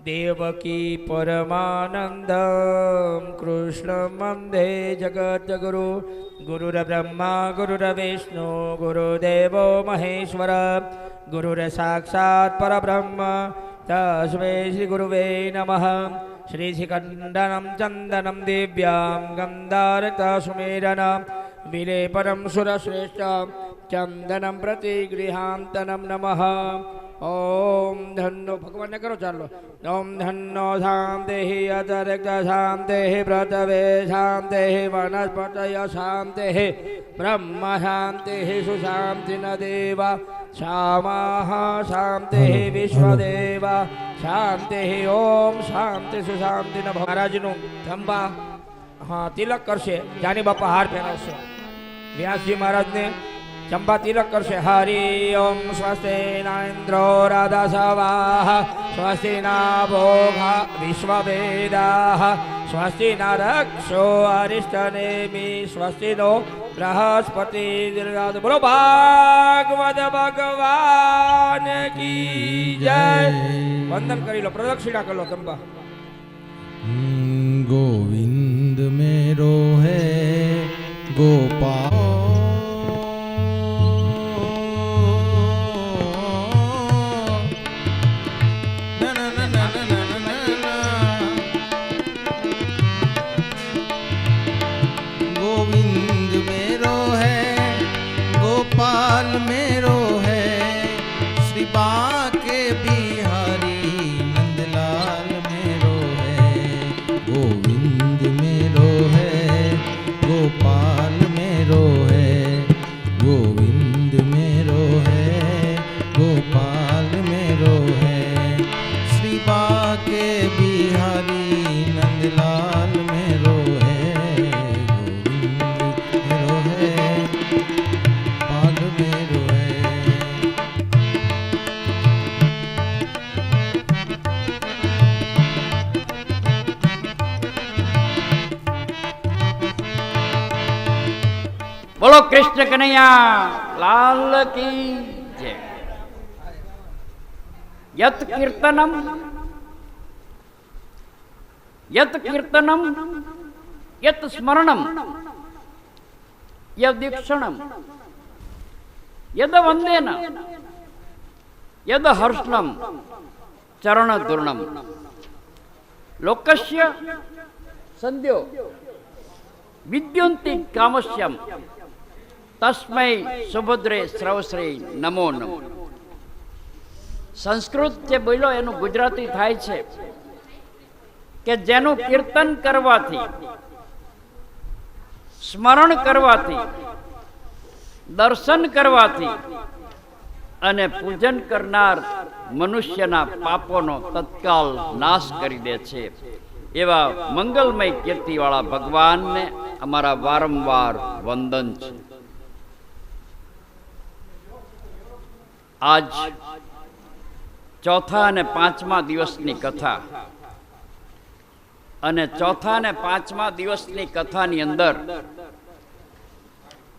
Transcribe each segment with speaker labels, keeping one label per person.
Speaker 1: देवकी परमानन्दं कृष्णं वन्दे जगद्गुरु गुरुर्ब्रह्मा गुरुर्विष्णु गुरुदेवो महेश्वर गुरुर्साक्षात् परब्रह्म तस्मै श्रीगुरुवे नमः। श्रीशिखण्डनं चन्दनं दिव्यां गन्धारकसुमेरनं विलेपनं सुरश्रेष्ठं चन्दनं प्रतिगृहान्तनं नमः। ओम धन्नो भगवान ने करो चालो। ओम धन्नो शांति अतिरिक्त शांति पृथ्वी शांति वनस्पतय शांति ब्रह्म शांति सुशांति न देवा श्यामाः शांति विश्वदेव शांति। ओम शांति सुशांति न। महाराज नु खंबा हाँ तिलक करशे जानी बापा हार पहरावशे। व्यास जी महाराज ने चंबा तिलक करशे। हरि ओम स्वस्ति न इंद्रो राधा सवाः स्वस्ति न भोगा विश्ववेदाः स्वस्ति न रक्षो अरिष्टनेमि स्वस्ति नो बृहस्पति दीर्घायु। बोलो भागवत भगवान की जय। वंदन करी लो प्रदक्षिणा कर लो चंबा।
Speaker 2: गोविंद मेरो है गोपाल मेरो है श्री बाके बिहारी नंदलाल मेरो है। गोविंद मेरो है गोपाल मेरो है गोविंद मेरो है गोपाल मेरो है श्री बाके बिहारी नंदलाल मेरो है। गोविंद मेरो है पाल मेरो है।
Speaker 3: बोलो कृष्ण कन्हैया लाल की जय। यत कीर्तनम यत स्मरणम यद दीक्षणम यद वंदेन यद हर्षणम चरण दूर्णम लोकस्य संध्यो विद्युन्ति कामस्यम तस्मै सुभद्रे श्रवश्री नमो नमो। संस्कृत जे बोलो एनु गुजराती थाय छे के जेनु कीर्तन करवाथी स्मरण करवाथी दर्शन करवाथी अने पूजन करनार मनुष्यना पापोनो तत्काल नाश करी दे छे एवा मंगलमय कीर्तिवाळा भगवान ने अमारा वारंवार वंदन छे। आज चौथा ने पांचमा दिवसनी कथा अने चौथा ने पांचमा दिवसनी कथानी अंदर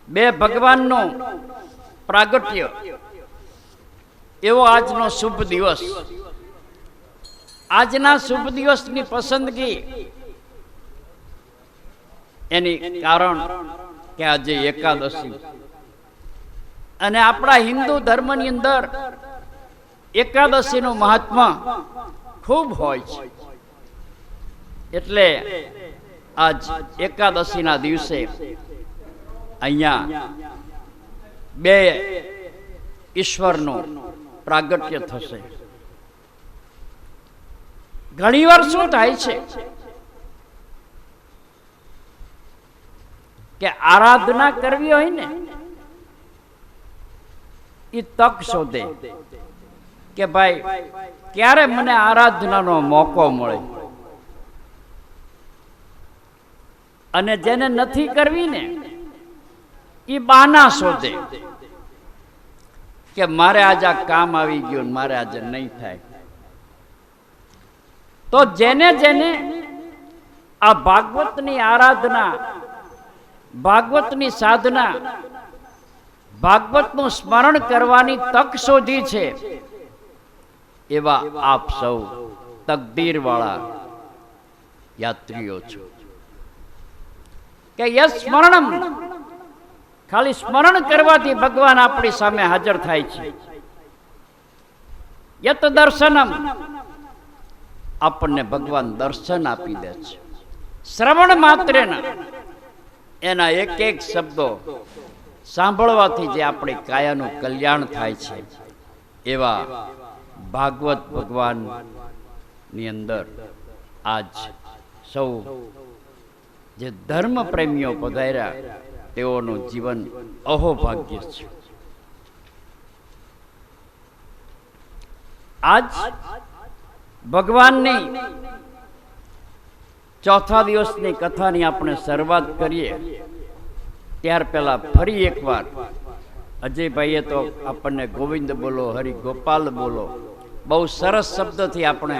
Speaker 3: बे भगवाननो प्रागट्य एवो आजनो शुभ दिवस। आजना शुभ दिवसनी पसंदगी एनी कारण के आज एकादशी अने आपणा हिंदू धर्मनी अंदर एकादशीनुं महात्मा खूब होय छे। एटले आज एकादशीना दिवसे अहींया बे ईश्वरनुं प्रागट्य थशे। घणीवार शुं थाय छे के आराधना करवी होय ने ई तक शोधे के भाई क्यारे मने आराधनानो मौको मळे अने जेने नथी करवी ने ई बहाना शोधे के मारे आज आ काम आवी गयो मारे आज नहीं थाय। तो जेने जेने आ भागवतनी आराधना भागवतनी साधना भागवतનું સ્મરણ કરવાની તક શોધી છે એવા આપ સૌ તકદીરવાળા યાત્રીઓ છો કે યસ સ્મરણમ, ખાલી સ્મરણ કરવાથી ભગવાન આપણી સામે હાજર થાય છે. યત દર્શનમ, આપણને ભગવાન દર્શન આપી દે છે. શ્રવણ માત્રેના, એના એક એક શબ્દો સાંભળવાથી જે આપણી કાયાનું કલ્યાણ થાય છે. એવા ભાગવત ભગવાનની અંદર આજ સૌ જે ધર્મ પ્રેમીઓ પધાર્યા તેઓનું જીવન અહોભાગ્ય છે. આજ ભગવાનની ચોથા દિવસની કથાની આપણે શરૂઆત કરીએ ત્યાર પહેલા ફરી એકવાર અજયભાઈએ તો આપણને ગોવિંદ બોલો, હરિ ગોપાલ બોલો, બહુ સરસ શબ્દથી આપણે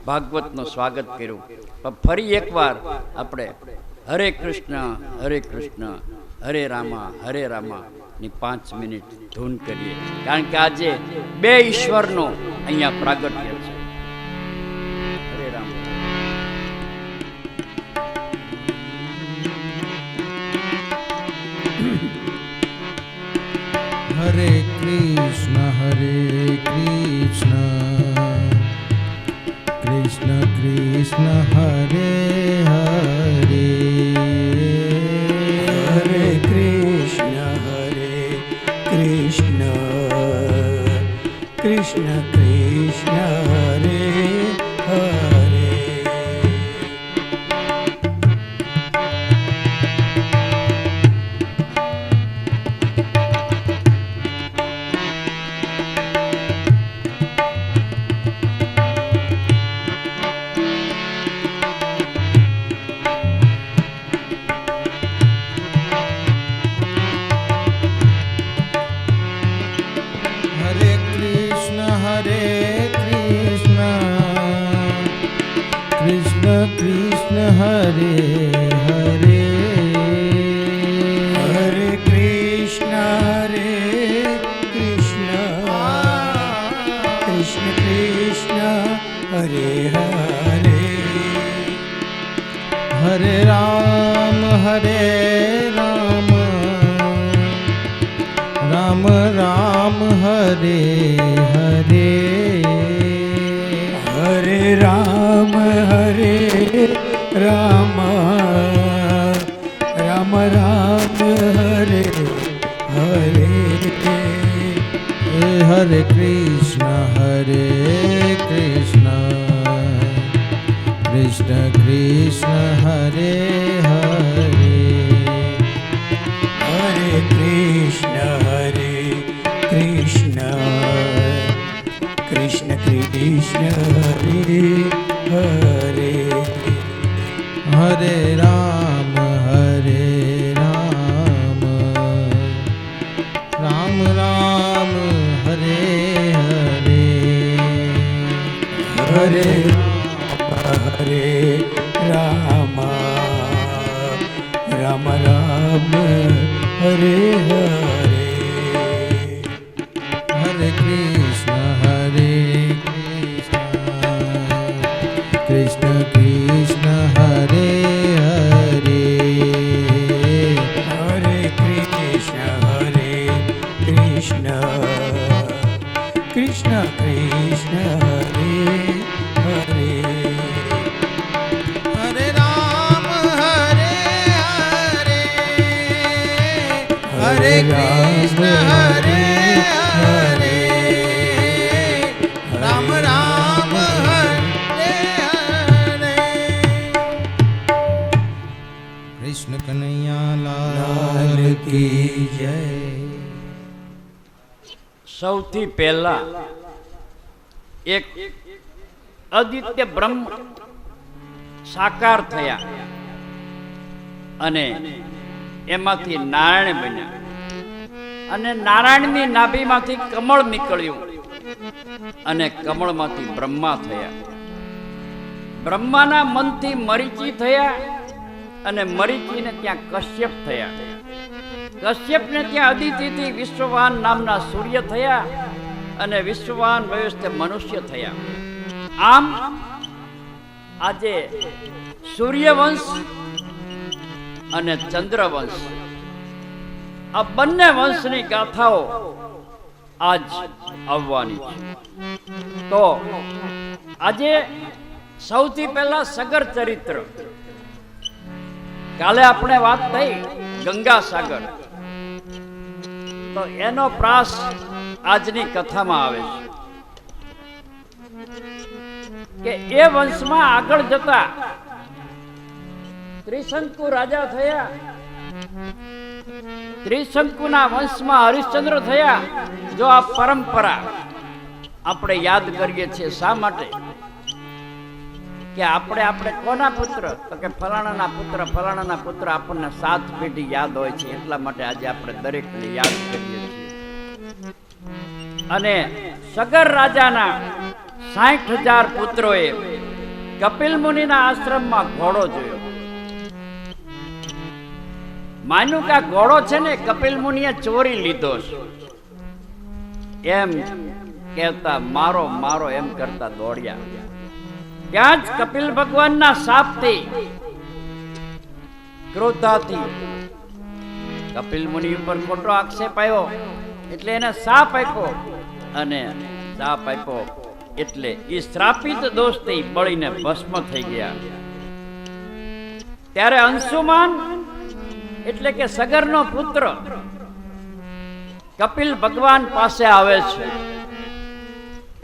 Speaker 3: ભાગવતનું સ્વાગત કર્યું. પણ ફરી એકવાર આપણે હરે કૃષ્ણ હરે રામા ની 5 મિનિટ ધૂન કરીએ, કારણ કે આજે બે ઈશ્વરનું અહીંયા પ્રાગટ્ય છે. હરે રામ.
Speaker 2: હરે કૃષ્ણ કૃષ્ણ કૃષ્ણ હરે હરે,
Speaker 4: હરે કૃષ્ણ કૃષ્ણ કૃષ્ણ હરે હરે.
Speaker 2: કૃષ્ણ હરે હરે,
Speaker 4: હરે કૃષ્ણ કૃષ્ણ કૃષ્ણ હરે હરે.
Speaker 2: હરે રામ રામ રામ હરે હરે,
Speaker 4: હરે રામ રામ રામ હરે હરે.
Speaker 2: હરે કૃષ્ણ કૃષ્ણ કૃષ્ણ હરે હરે,
Speaker 4: હરે કૃષ્ણ કૃષ્ણ હરે હરે.
Speaker 2: હરે રામ રામ રામ હરે હરે,
Speaker 4: હરે રામ રામ હરે હરે.
Speaker 2: હરે કૃષ્ણ કૃષ્ણ કૃષ્ણ હરે હરે,
Speaker 4: હરે કૃષ્ણ કૃષ્ણ કૃષ્ણ હરે હરે.
Speaker 2: હરે રામ હરે હરે, હરે કૃષ્ણ હરે હરે, રામ રામ હરે હરે. કૃષ્ણ કનૈયા લાલ કી જય.
Speaker 3: સૌથી પહેલા એક અદિત્ય બ્રહ્મ સાકાર થયા અને એમાંથી નારાયણ બન્યા અને નારાયણની નાભીમાંથી કમળ નીકળ્યું અને કમળમાંથી બ્રહ્મા થયા. બ્રહ્માના મનથી મરીચી થયા અને મરીચીને ત્યાં કશ્યપ થયા. કશ્યપને ત્યાં અદિતિથી વિશ્વવાન નામના સૂર્ય થયા અને વિશ્વવાન વયુસ તે મનુષ્ય થયા. આમ આજે સૂર્યવંશ અને ચંદ્રવંશ આ બંને વંશની ગાથાઓ આજ આવવાની છે. તો આજે સૌથી પહેલા સગર ચરિત્ર. કાલે આપણે વાત થઈ ગંગા સાગર, તો એનો પ્રાસ આજની કથામાં આવે છે કે એ વંશમાં આગળ જતા ત્રિશંકુ રાજા થયા. ત્રિશંકુના વંશમાં હરિશ્ચંદ્ર થયા. જો આ પરંપરા આપણે યાદ કરીએ છીએ, શા માટે? કે આપણે કોના પુત્ર? તો કે ફલાણાના પુત્ર આપણને 7 પેઢી યાદ હોય છે. એટલા માટે આજે આપણે દરેકને યાદ કરીએ છીએ. અને સગર રાજાના 60,000 પુત્રોએ કપિલ મુનિના આશ્રમમાં ઘોડો જોયો. માન્યું કે આ ઘોડો છે ને કપિલ મુનિએ ચોરી લીધો છે, એમ કહેતા મારો એમ કરતા દોડ્યા. ત્યાં જ કપિલ ભગવાનના શાપથી, ક્રોધાથી કપિલ મુનિ ઉપર ખોટો આક્ષેપ આવ્યો એટલે એને શાપ આપ્યો. અને શાપ આપ્યો એટલે એ શ્રાપિત દોષથી બળીને ભસ્મ થઈ ગયા. ત્યારે અંશુમાન એટલે કે સગરનો પુત્ર કપિલ ભગવાન પાસે આવે છે.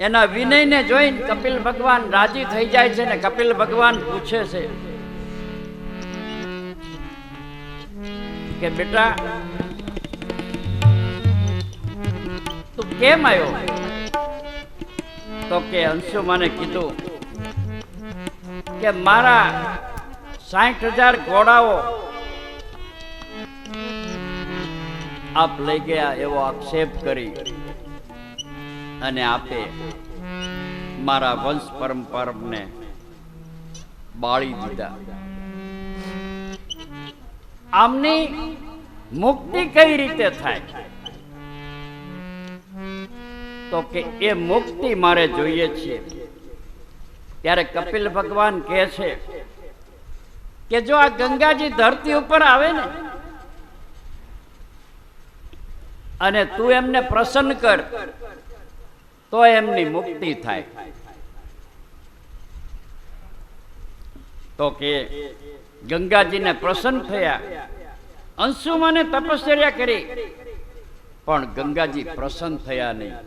Speaker 3: એના વિનયને જોઈને કપિલ ભગવાન રાજી થઈ જાય છે ને કપિલ ભગવાન પૂછે છે કે બેટા તું કેમ આવ્યો? તો કે અંશુમાને કીધું કે મારા 60,000 ઘોડાઓ આપ લઈ ગયા એવો આક્ષેપ કરી અને આપે મારા વંશ પરંપરાને બાળી દીધા. આમની મુક્તિ કઈ રીતે થાય? તો કે એ મુક્તિ મારે જોઈએ છે. ત્યારે કપિલ ભગવાન કહે છે કે જો આ ગંગાજી ધરતી ઉપર આવે ને અને તું એમને પ્રસન્ન કર તો એમની મુક્તિ થાય. તો કે ગંગાજીને પ્રસન્ન થયા. અંશુમાને તપશ્ચર્યા કરી પણ ગંગાજી પ્રસન્ન થયા નહીં.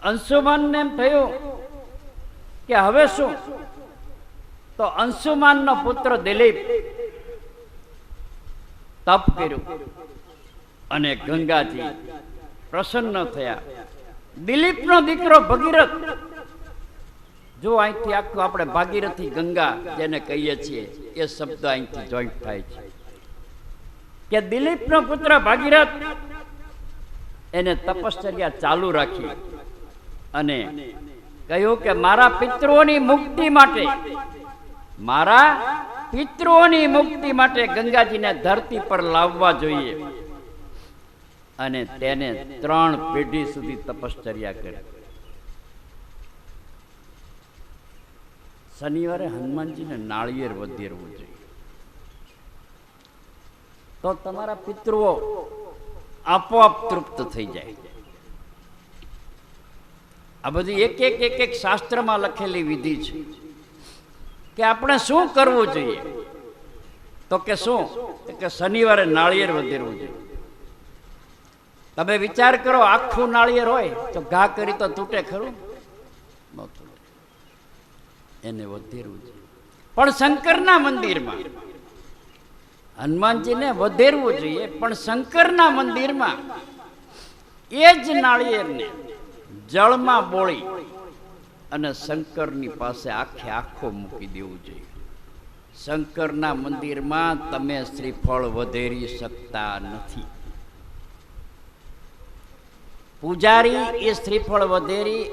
Speaker 3: અંશુમાનને એમ થયું કે હવે શું? તો અંશુમાનનો પુત્ર દિલીપ તપ કર્યું અને ગંગાજી પ્રસન્ન થયા. દિલીપનો દીકરો ભગીરથ, જો અહીંથી આખું આપણે ભાગીરથી ગંગા જેને કહીએ છીએ એ શબ્દ અહીંથી જોઈન્ટ થાય છે કે દિલીપનો પુત્ર ભાગીરથ એને તપશ્ચર્યા ચાલુ રાખી અને કહ્યું કે મારા પિતૃઓની મુક્તિ માટે ગંગાજીને ધરતી પર લાવવા જોઈએ. અને તેને 3 પેઢી સુધી તપશ્ચર્યા કરી. શનિવારે હનુમાનજીને નાળિયેર વધેરવું જોઈએ, તો તમારા પિતૃઓ આપોઆપ તૃપ્ત થઈ જાય. આ બધી એક શાસ્ત્રમાં લખેલી વિધિ છે કે આપણે શું કરવું જોઈએ. તો કે શું? કે શનિવારે નાળિયેર વધેરવું જોઈએ. તમે વિચાર કરો, આખું નાળિયેર હોય તો ઘા કરી તો તૂટે ખરું? એને વધેરવું જોઈએ. પણ શંકરના મંદિરમાં હનુમાનજીને વધેરવું જોઈએ, પણ શંકરના મંદિરમાં એ જ નાળિયેરને જળમાં બોળી અને શંકરની પાસે આખો મૂકી દેવું જોઈએ. શંકરના મંદિરમાં તમે શ્રીફળ વધેરી શકતા નથી. પૂજારી એ શ્રીફળ વધેરી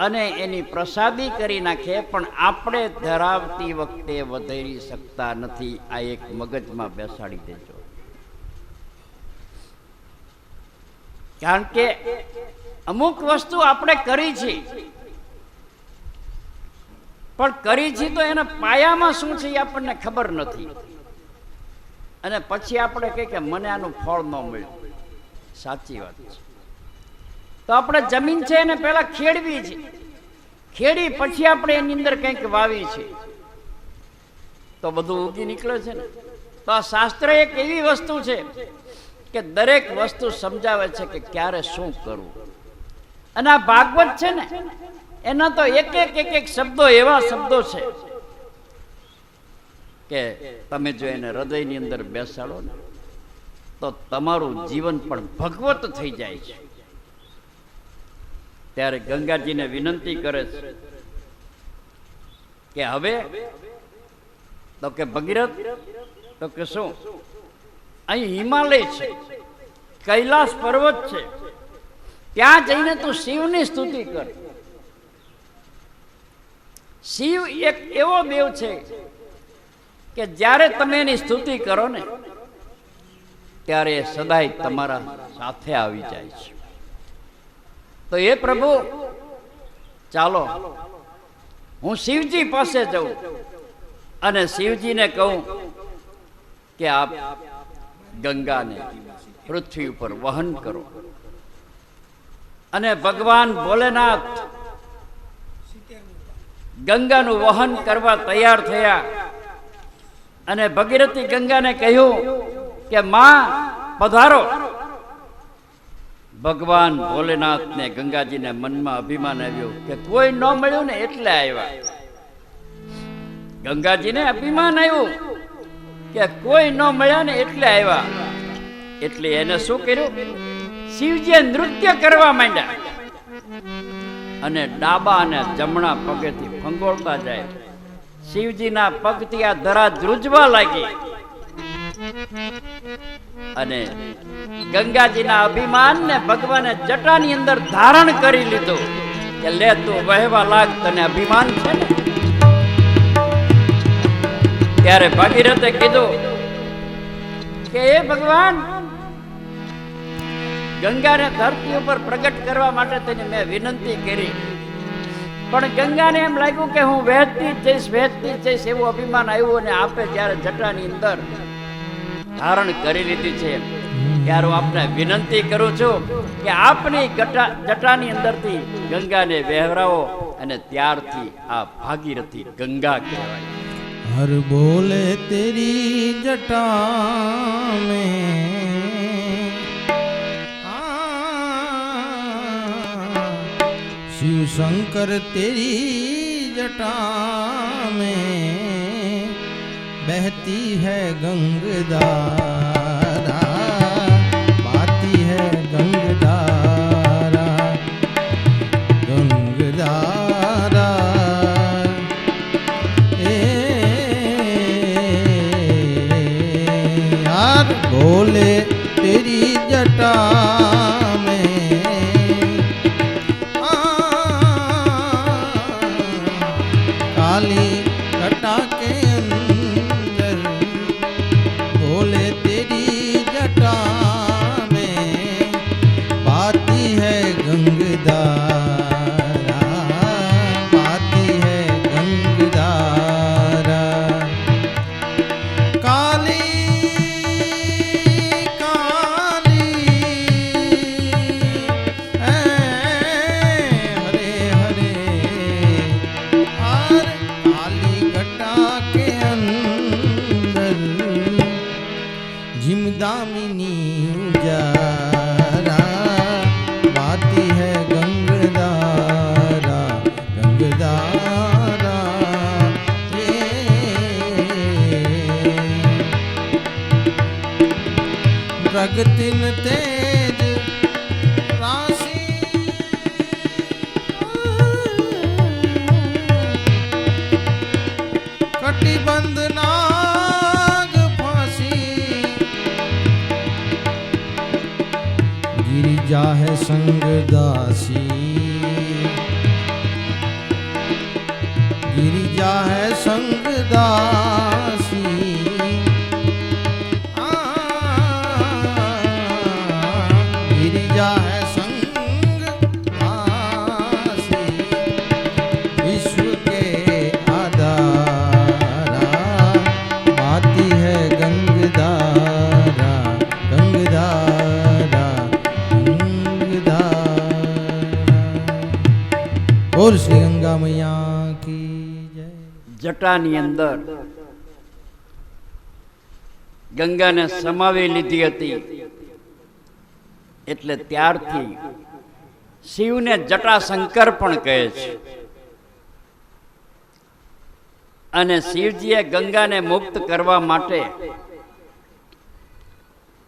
Speaker 3: અને એની પ્રસાદી કરી નાખે, પણ આપણે ધરાવતી વખતે વધેરી શકતા નથી. આ એક મગજમાં બેસાડી દેજો. કારણ કે અમુક વસ્તુ આપણે કરી છે, પણ કરી છે તો એના પાયામાં શું છે એ આપણને ખબર નથી, અને પછી આપણે કહીએ કે મને આનું ફળ ન મળ્યું. સાચી વાત છે. તો આપણે જમીન છે એને પહેલા ખેડવી છે, ખેડી પછી આપણે એની અંદર કંઈક વાવી છે તો બધું ઉગી નીકળે છે ને. તો આ શાસ્ત્ર એક એવી વસ્તુ છે કે દરેક વસ્તુ સમજાવે છે કે ક્યારે શું કરવું. અને આ ભાગવત છે ને એના તો એક એક શબ્દો એવા શબ્દો છે કે તમે જો એને હૃદયની અંદર બેસાડો ને તો તમારું જીવન પણ ભગવત થઈ જાય છે. ત્યારે ગંગાજીને વિનંતી કરે છે કે હવે તો કે ભગીરથ, તો કે શું, અહીં હિમાલય છે, કૈલાસ પર્વત છે, ત્યાં જઈને તું શિવની સ્તુતિ કર. શિવ એક એવો દેવ છે કે જ્યારે તમે એની સ્તુતિ કરો ને ત્યારે એ સદાય તમારા સાથે આવી જાય છે. તો એ પ્રભુ ચાલો હું શિવજી પાસે જાઉં અને શિવજીને કહું કે આપ ગંગાને પૃથ્વી ઉપર વહન કરો. અને ભગવાન ભોલેનાથ ગંગાનું વહન કરવા તૈયાર થયા અને ભગીરથી ગંગાને કહ્યું કે માં પધારો. ભગવાન ભોલેનાથને ગંગાજીને મનમાં અભિમાન આવ્યું કે કોઈ ન મળ્યું ને એટલે આવ્યા. ગંગાજીને અભિમાન આવ્યું કે કોઈ ન મળ્યા ને એટલે આવ્યા. એટલે એને શું કર્યું, શિવજીએ નૃત્ય કરવા માંડ્યા અને ડાબા અને જમણા પગેથી ફંગોળતા જાય. શિવજીના પગથી આ ધરા ધ્રુજવા લાગી અને ગંગાજીના અભિમાનને ભગવાને જટાની અંદર ધારણ કરી લીધું કે લે તું વહેવા લાગ, તને અભિમાન છે ને. ત્યારે ભાગીરથે કીધું કે એ ભગવાન, ગંગાને ધરતી ઉપર પ્રગટ કરવા માટે તેને મેં વિનંતી કરી, પણ ગંગાને એમ લાગ્યું કે હું વહેતી જ જઈશ એવું અભિમાન આવ્યું. અને આપે જ્યારે જટાની અંદર ધારણ કરી લીધી છે ત્યારે હું આપને વિનંતી કરું છું કે આપની જટાની અંદરથી ગંગાને વહેરાવો, અને ત્યારથી આ ભાગીરથી ગંગા કહેવાય.
Speaker 2: हर बोले तेरी जटा में शिव शंकर तेरी जटा में बहती है गंगधारा, बहती है गंगधारा, गंगधारा बोले तेरी जटा में काली जटा के अंदर, बोले तेरी जटा में बाती है गंगधारा, बाती है गंगधारा। काली दामिनी उजारा, बाती है गंगधारा, गंगधारा प्रगतिन तेज राशि, कटिबंध नाग फांसी, गिरिजा है संगदासी, गिरिजा है संगदासी, गिरिजा है
Speaker 3: જટાની અંદર ગંગાને સમાવી લીધી હતી, એટલે ત્યારથી શિવને જટાશંકર પણ કહે છે. અને શિવજીએ ગંગાને મુક્ત કરવા માટે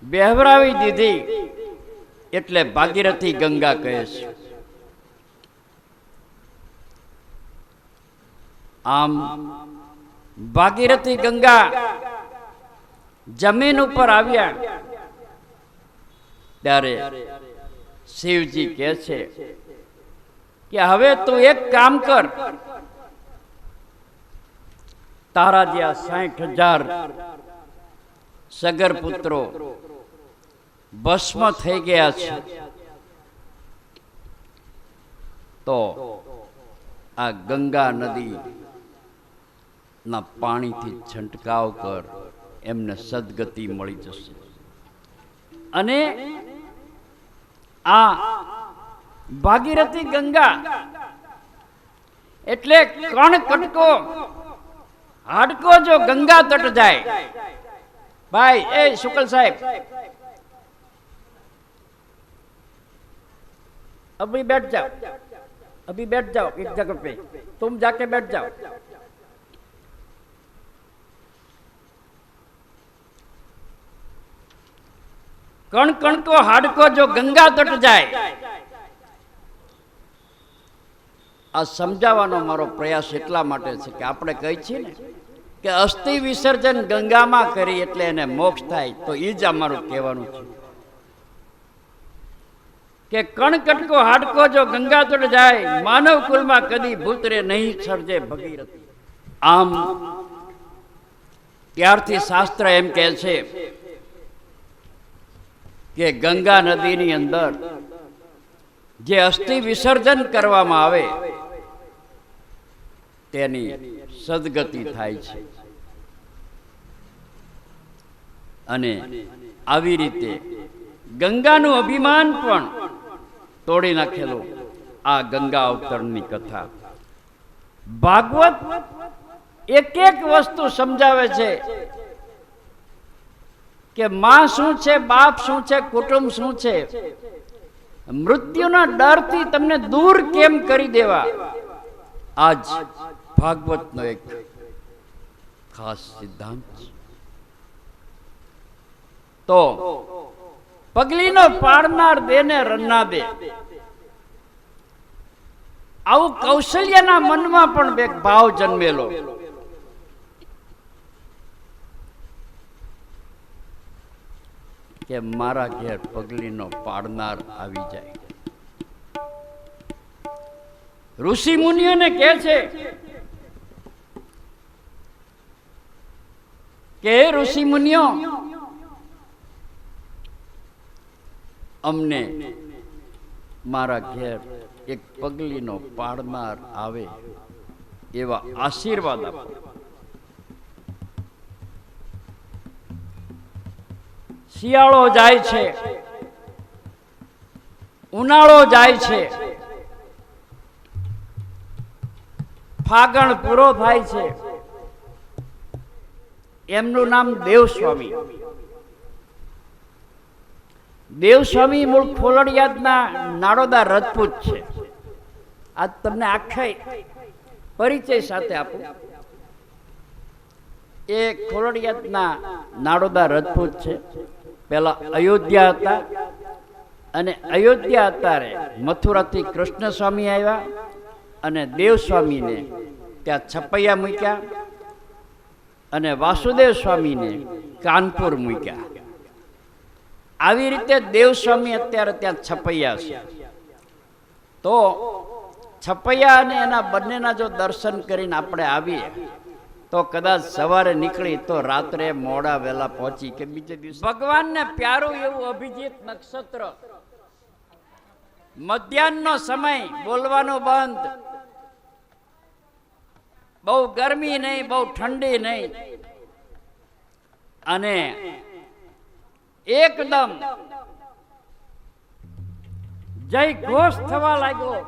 Speaker 3: બેહવરાવી દીધી, એટલે ભાગીરથી ગંગા કહે છે. આમ ભાગીરથી ગંગા જમીન ઉપર આવ્યા ત્યારે શિવજી કહે છે કે હવે તું એક કામ કર, તારા જે 60,000 સગર પુત્રો ભસ્મ થઈ ગયા છે, તો આ ગંગા નદી ના પાણીથી છંટકાવ કર, એમને સદગતિ મળી જશે. અને આ ભાગીરથી ગંગા એટલે કણ કટકો હાડકો જો ગંગા તટ જાય. ભાઈ એ શુક્લ સાહેબ, अभी बैठ जाओ, अभी बैठ जाओ एक जगह पे, तुम जाके बैठ जाओ. कण कण को हाडको जो गंगा तट जाए. આ સમજાવવાનો મારો પ્રયાસ એટલા માટે છે કે આપણે કહી છીએ ને કે અસ્થિ વિસર્જન ગંગામાં કરી એટલે એને મોક્ષ થાય, તો એ જ અમારું કહેવાનું છે કે કણ કટકો હાડકો જો ગંગા તટ જાય, માનવ કુલમાં કદી ભૂતરે નહીં સર્જે ભગીરથ. આમ ત્યારથી શાસ્ત્ર એમ કહે છે કે ગંગા નદીની અંદર જે અસ્થિ વિસર્જન કરવામાં આવે તેની સદગતિ થાય છે. અને આવી રીતે ગંગાનું અભિમાન પણ તોડી નાખેલું આ ગંગા અવતરણની કથા. ભાગવત એક એક વસ્તુ સમજાવે છે કે માં શું છે, બાપ શું છે, કુટુંબ શું છે, મૃત્યુના ડરથી તમને દૂર કેમ કરી દેવા. આજ ભાગવતનો એક ખાસ સિદ્ધાંત છે. તો પગલીનો પાડનાર દેને રન્ના દે, આવું કૌશલ્યના મનમાં પણ એક ભાવ જન્મેલો. કે મારા ઘેર પગલીનો પાડનાર આવી જાય. ઋષિ મુનિઓને કહે છે કે ઋષિ મુનિઓ, અમને મારા ઘેર એક પગલીનો પાડનાર આવે એવા આશીર્વાદ આપો. શિયાળો જાય છે, ઉનાળો જાય છે, ફાગણ પૂરો થાય છે. એમનું નામ દેવસ્વામી. દેવસ્વામી મૂળ ખોલડિયાદના નાડોદા રજપૂત છે. આજ તમને આખા પરિચય સાથે આપું. એ ખોલડિયાદના નાડોદા રજપૂત છે. પેલા અયોધ્યા હતા, અને અયોધ્યા અત્યારે મથુરાથી કૃષ્ણ સ્વામી આવ્યા અને દેવસ્વામીને ત્યાં છપૈયા મૂક્યા, અને વાસુદેવ સ્વામીને કાનપુર મૂક્યા. આવી રીતે દેવસ્વામી અત્યારે ત્યાં છપૈયા છે. તો છપૈયા અને એના બંનેના જો દર્શન કરીને આપણે આવીએ તો કદાચ સવારે નીકળી તો રાત્રે મોડા વહેલા પહોંચી કે બીજે દિવસે ભગવાનને પ્યારું એવું અભિજીત નક્ષત્ર, મધ્યાહનનો સમય, બોલવાનો બંધ, બહુ ગરમી નહીં, બહુ ઠંડી નહીં, અને એકદમ જય ઘોષ થવા લાગ્યો.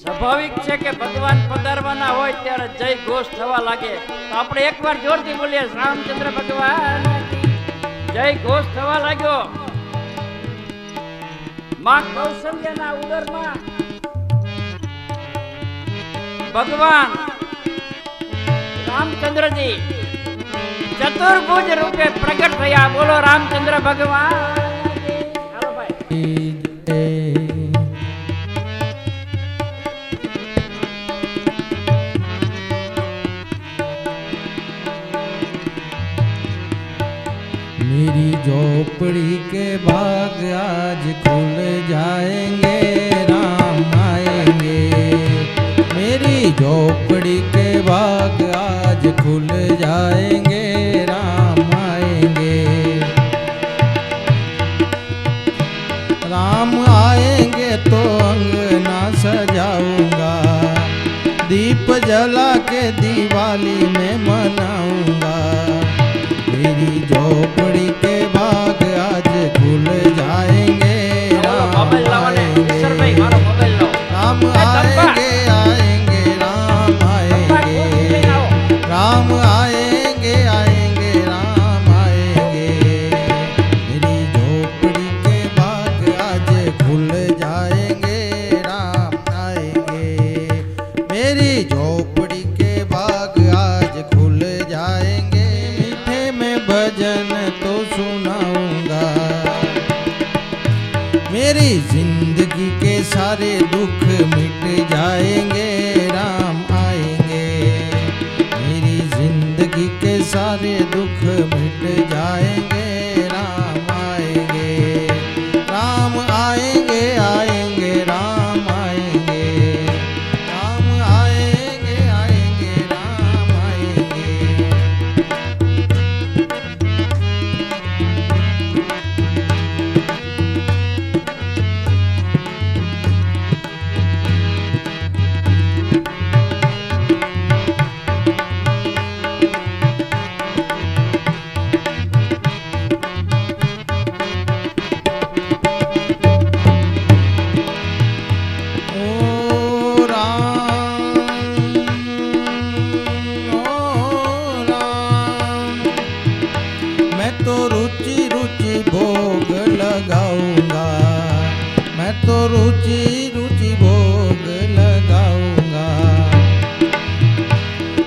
Speaker 3: સ્વાભાવિક છે કે ભગવાન પધારવાના હોય ત્યારે જય ઘોષ થવા લાગે. તો આપણે એકવાર જોરથી બોલીએ રામચંદ્ર ભગવાન જય ઘોષ થવા લાગ્યો. માં કૌશલ્યના ઉદરમાં ભગવાન રામચંદ્રજી ચતુર્ભુજ રૂપે પ્રગટ થયા. બોલો રામચંદ્ર ભગવાન. હાલો ભાઈ.
Speaker 2: मेरी झोपड़ी के बाग आज खुल जाएंगे, राम आएंगे। मेरी झोपड़ी के बाग आज खुल जाएंगे, राम आएंगे। राम आएंगे तो अंगना सजाऊंगा, दीप जला के दिवाली में मनाऊंगा। मेरी झोपड़ी के बाग आज खुल जाएंगे, राम आएंगे। राम आएंगे आएंगे राम आएंगे, राम आएंगे आएंगे राम आएंगे। मेरी झोपड़ी के बाग आज खुल जाएंगे, राम आएंगे। मेरी झोपड़ी के बाग आज खुल जाएंगे, भजन तो सुनाऊंगा। मेरी जिंदगी के सारे दुख मिट जाएंगे, राम आएंगे। मेरी जिंदगी के सारे दुख मिट जाएंगे, राम आएंगे। राम आएंगे आएंगे राम आएंगे, राम आएंगे आएंगे राम आएंगे। भोग लगाऊंगा, मैं तो रुचि रुचि भोग लगाऊंगा।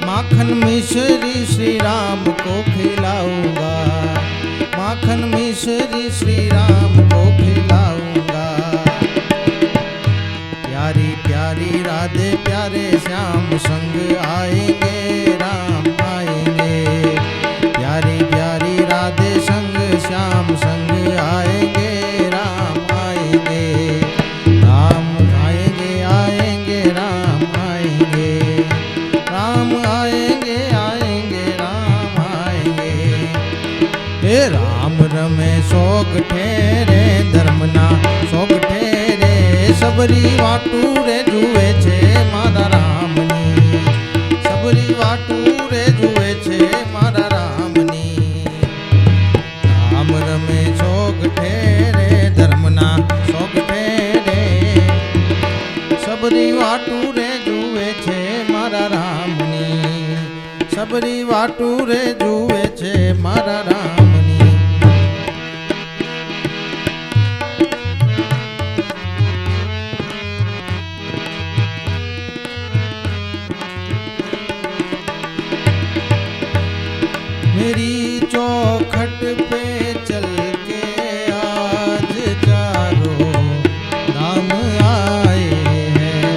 Speaker 2: माखन मिश्री श्री राम को खिलाऊंगा, माखन मिश्री श्री राम को खिलाऊंगा। प्यारी प्यारी राधे प्यारे श्याम संग आएंगे, राम आएंगे। प्यारी प्यारी राधे संग श्याम संग आएंगे, राम आएंगे। राम आएंगे आएंगे राम आएंगे, राम आएंगे आएंगे राम आएंगे। हे राम रमे शोक ठेरे धर्मना शोक ठेरे, सबरी वाटू रे जुए छे मारा रामनी, सबरी वाटू रे जुए छे मारा रामनी। राम रमे शोक ठेरे धर्मना शोक ठेरे, सबरी वाटू रे जुए छे मारा रामनी, सबरी वाटू रे जुए छे मारा रामनी। मेरी चौखट पे चल के आज चारों धाम आए हैं।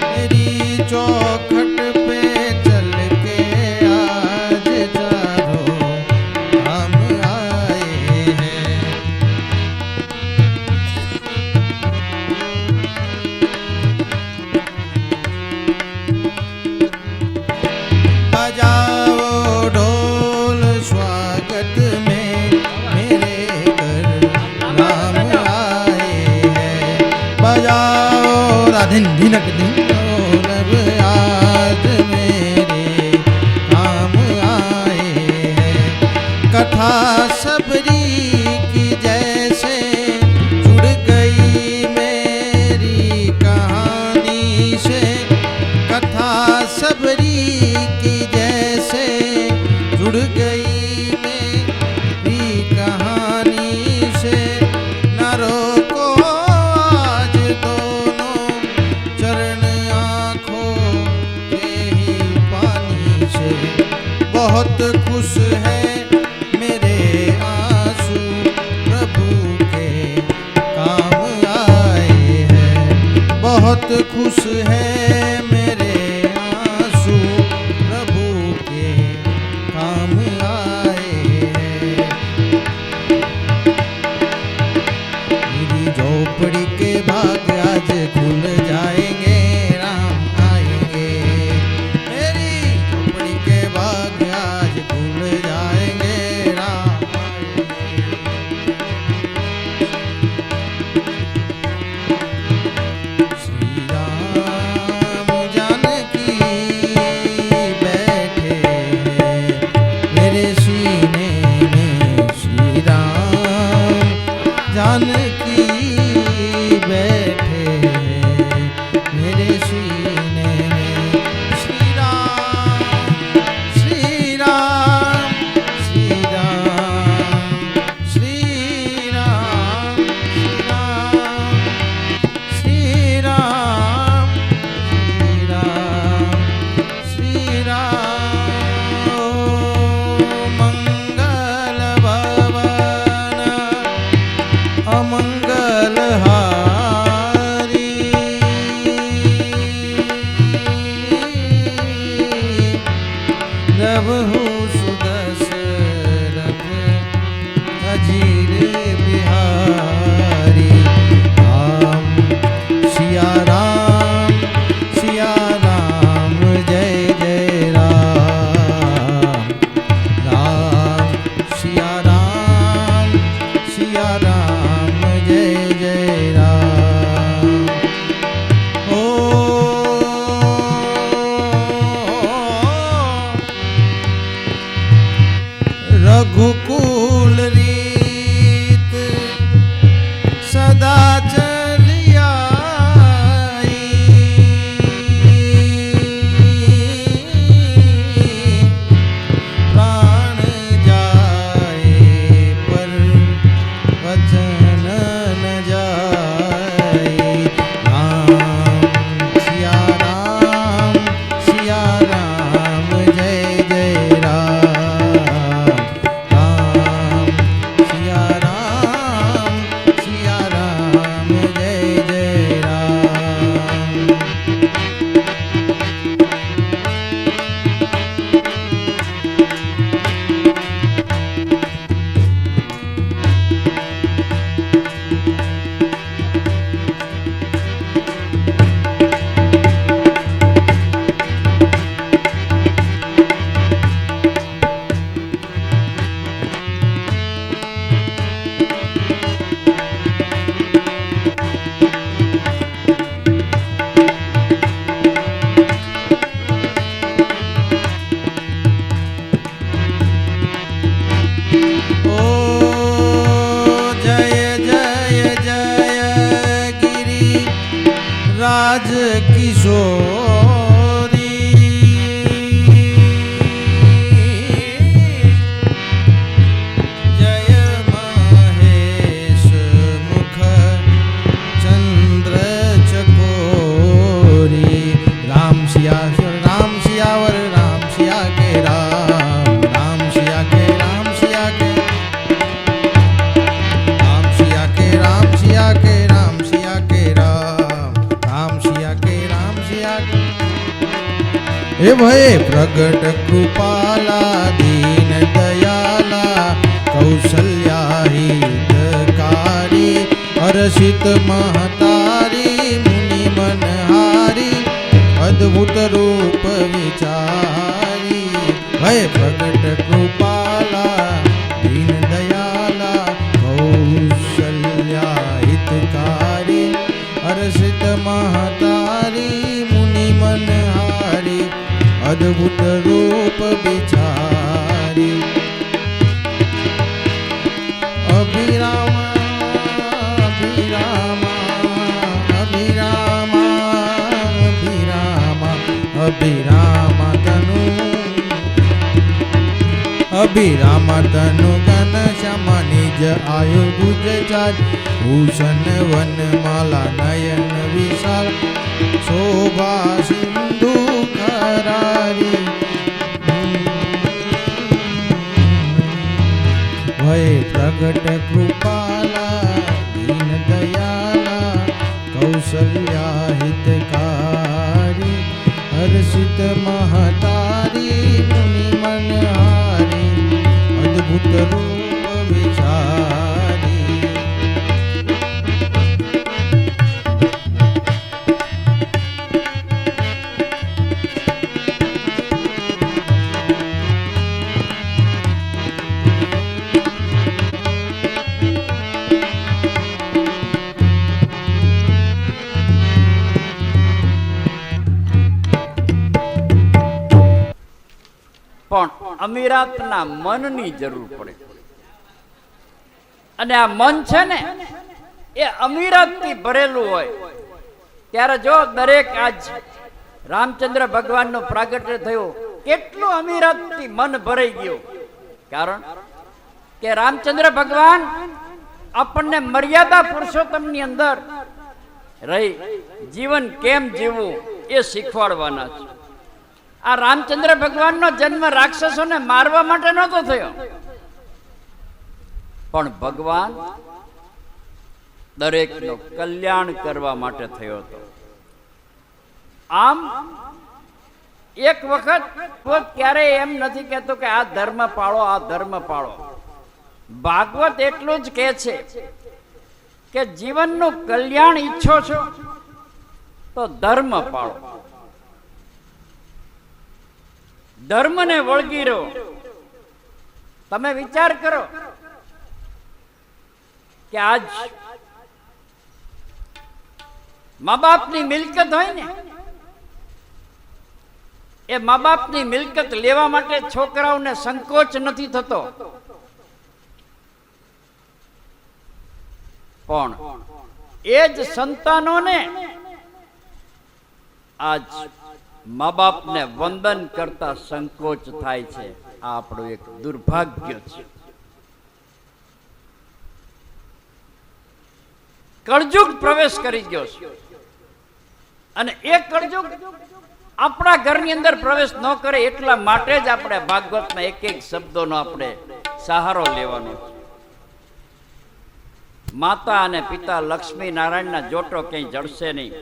Speaker 2: मेरी चौखट पे चल के आज चारों धाम आए हैं। बजाओ ढोल से बहुत खुश है मेरे आंसू प्रभु के काम आए हैं। बहुत खुश है मेरे आंसू प्रभु के काम आए हैं। मेरी झोपड़ी के भाग आज खुल जाएंगे, राम आएंगे। मेरी झोपड़ी के भाग आज खुल जाएंगे, राम आएंगे। श्री राम जानकी बैठे हैं मेरे सीने में, श्री राम जानकी बैठे हैं मेरे सीने में। श्री राम श्री राम श्री राम श्री राम श्री राम श्री राम श्री राम। ओ मंगल भवन अमंगल हारी, प्रभु सुदशरथ अजीर बिहारी। राम सिया राम जय जय राम। राम सिया राम जय जय राम। ओ रघुकुल रीत सदा चली आई, प्राण जाए पर वचन न जाए। राम सिया राम जय जय राम। राम सिया राम जय जय राम। ओ जय जय जय गिरी राज किशोरी, जय महेश मुख चंद्र चकोरी। राम सिया वर राम सिया के राम। राम सिया के राम सिया के राम सिया के राम सिया के राम सिया के राम। राम सिया के राम सिया के। हे भये प्रगट कृपाला दीन दयाला कौशल्या हितकारी, हर्षित महतारी मुनि मनहारी, अद्भुत रूप विचारी। भय प्रगट कृपाला दीन दयाला कौशल्या हितकारी, हर्षित महतारी मुनि मनहारी, अद्भुत रूप विचारी। अभिरामा अभिरामा अभिरामा अभिरामा अभिरामा तनु अभिरामा तनु गण श्याम निज आयु भुज चाज, भूषण वन माला नयन विशाल, शोभा सिंधु करारी। પ્રગટ કૃપાલા દીન દયાલા કૌશલ્યા હિતકારી હર્ષિત મહતારી મુનિ મનહારી અદ્ભુત રૂપ વિચારી
Speaker 3: પણ અમીરાતના મનની જરૂર પડે. અને આ મન છે ને એ અમીરાતથી ભરેલું હોય. ત્યારે જો દરેક આજ રામચંદ્ર ભગવાનનું પ્રાગટ્ય થયું, કેટલું અમીરાતથી મન ભરાઈ ગયું. કારણ કે રામચંદ્ર ભગવાન આપણને મર્યાદા પુરુષોત્તમની અંદર રહી જીવન કેમ જીવવું એ શીખવાડવાના છે. આ રામચંદ્ર ભગવાનનો જન્મ રાક્ષસોને મારવા માટે નહોતો થયો, પણ ભગવાન દરેકનું કલ્યાણ કરવા માટે થયો હતો. આમ એક વખત પોત ક્યારેય એમ નથી કહેતો કે આ ધર્મ પાળો, આ ધર્મ પાળો. ભાગવત એટલું જ કહે છે કે જીવનનું કલ્યાણ ઈચ્છો છો તો ધર્મ પાળો, ધર્મને વળગી રહો. તમે વિચાર કરો કે આજ મા બાપની મિલકત હોય ને, એ મા બાપની મિલકત લેવા માટે છોકરાઓને સંકોચ નથી થતો, પણ એ જ સંતાનોને આજ મા બાપને વંદન કરતા સંકોચ થાય છે. આ આપણું એક દુર્ભાગ્ય છે. કળજુગ પ્રવેશ કરી ગયો છે, અને એ કળજુગ આપણા ઘરની અંદર પ્રવેશ ન કરે એટલા માટે જ આપણે ભાગવતના એક એક શબ્દોનો આપણે સહારો લેવાનો છે. માતા અને પિતા લક્ષ્મી નારાયણના જોટો ક્યાંય જડશે નહીં,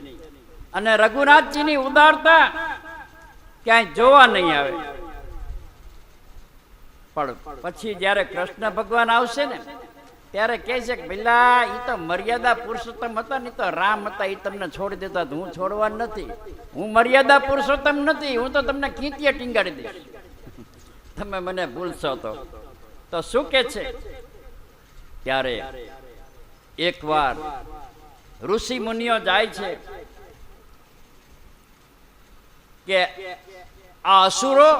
Speaker 3: અને રઘુનાથજીની ઉદારતા ક્યાંય જોવા નહીં આવે. પણ પછી જ્યારે કૃષ્ણ ભગવાન આવશે ને ત્યારે કહે છે કે પેલા એ તો મર્યાદા પુરુષોત્તમ હતા ને, તો રામ હતા, એ તમને છોડી દેતા, હું છોડવા નથી. હું મર્યાદા પુરુષોત્તમ નથી, હું તો તમને કીર્તિએ ટીંગાડી દઈશ, તમે મને ભૂલશો તો શું કે છે. ત્યારે એકવાર ઋષિ મુનિઓ જાય છે કે આ અસુરો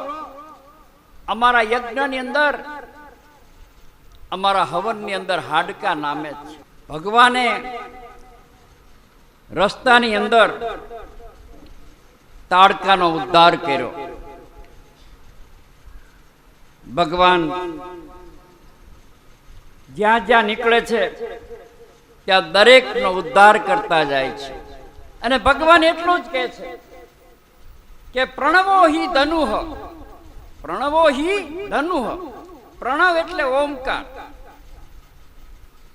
Speaker 3: અમારા યજ્ઞની અંદર, અમારા હવનની અંદર હાડકા નામે છે. ભગવાને રસ્તાની અંદર તાડકાનો ઉદ્ધાર કર્યો. ભગવાન જ્યાં જ્યાં નીકળે છે ત્યાં દરેકનો ઉદ્ધાર કરતા જાય છે. અને ભગવાન એટલું જ કહે છે કે પ્રણવો હિ ધનુઃ, પ્રણવો હિ ધનુઃ. પ્રણવ એટલે ઓમકાર.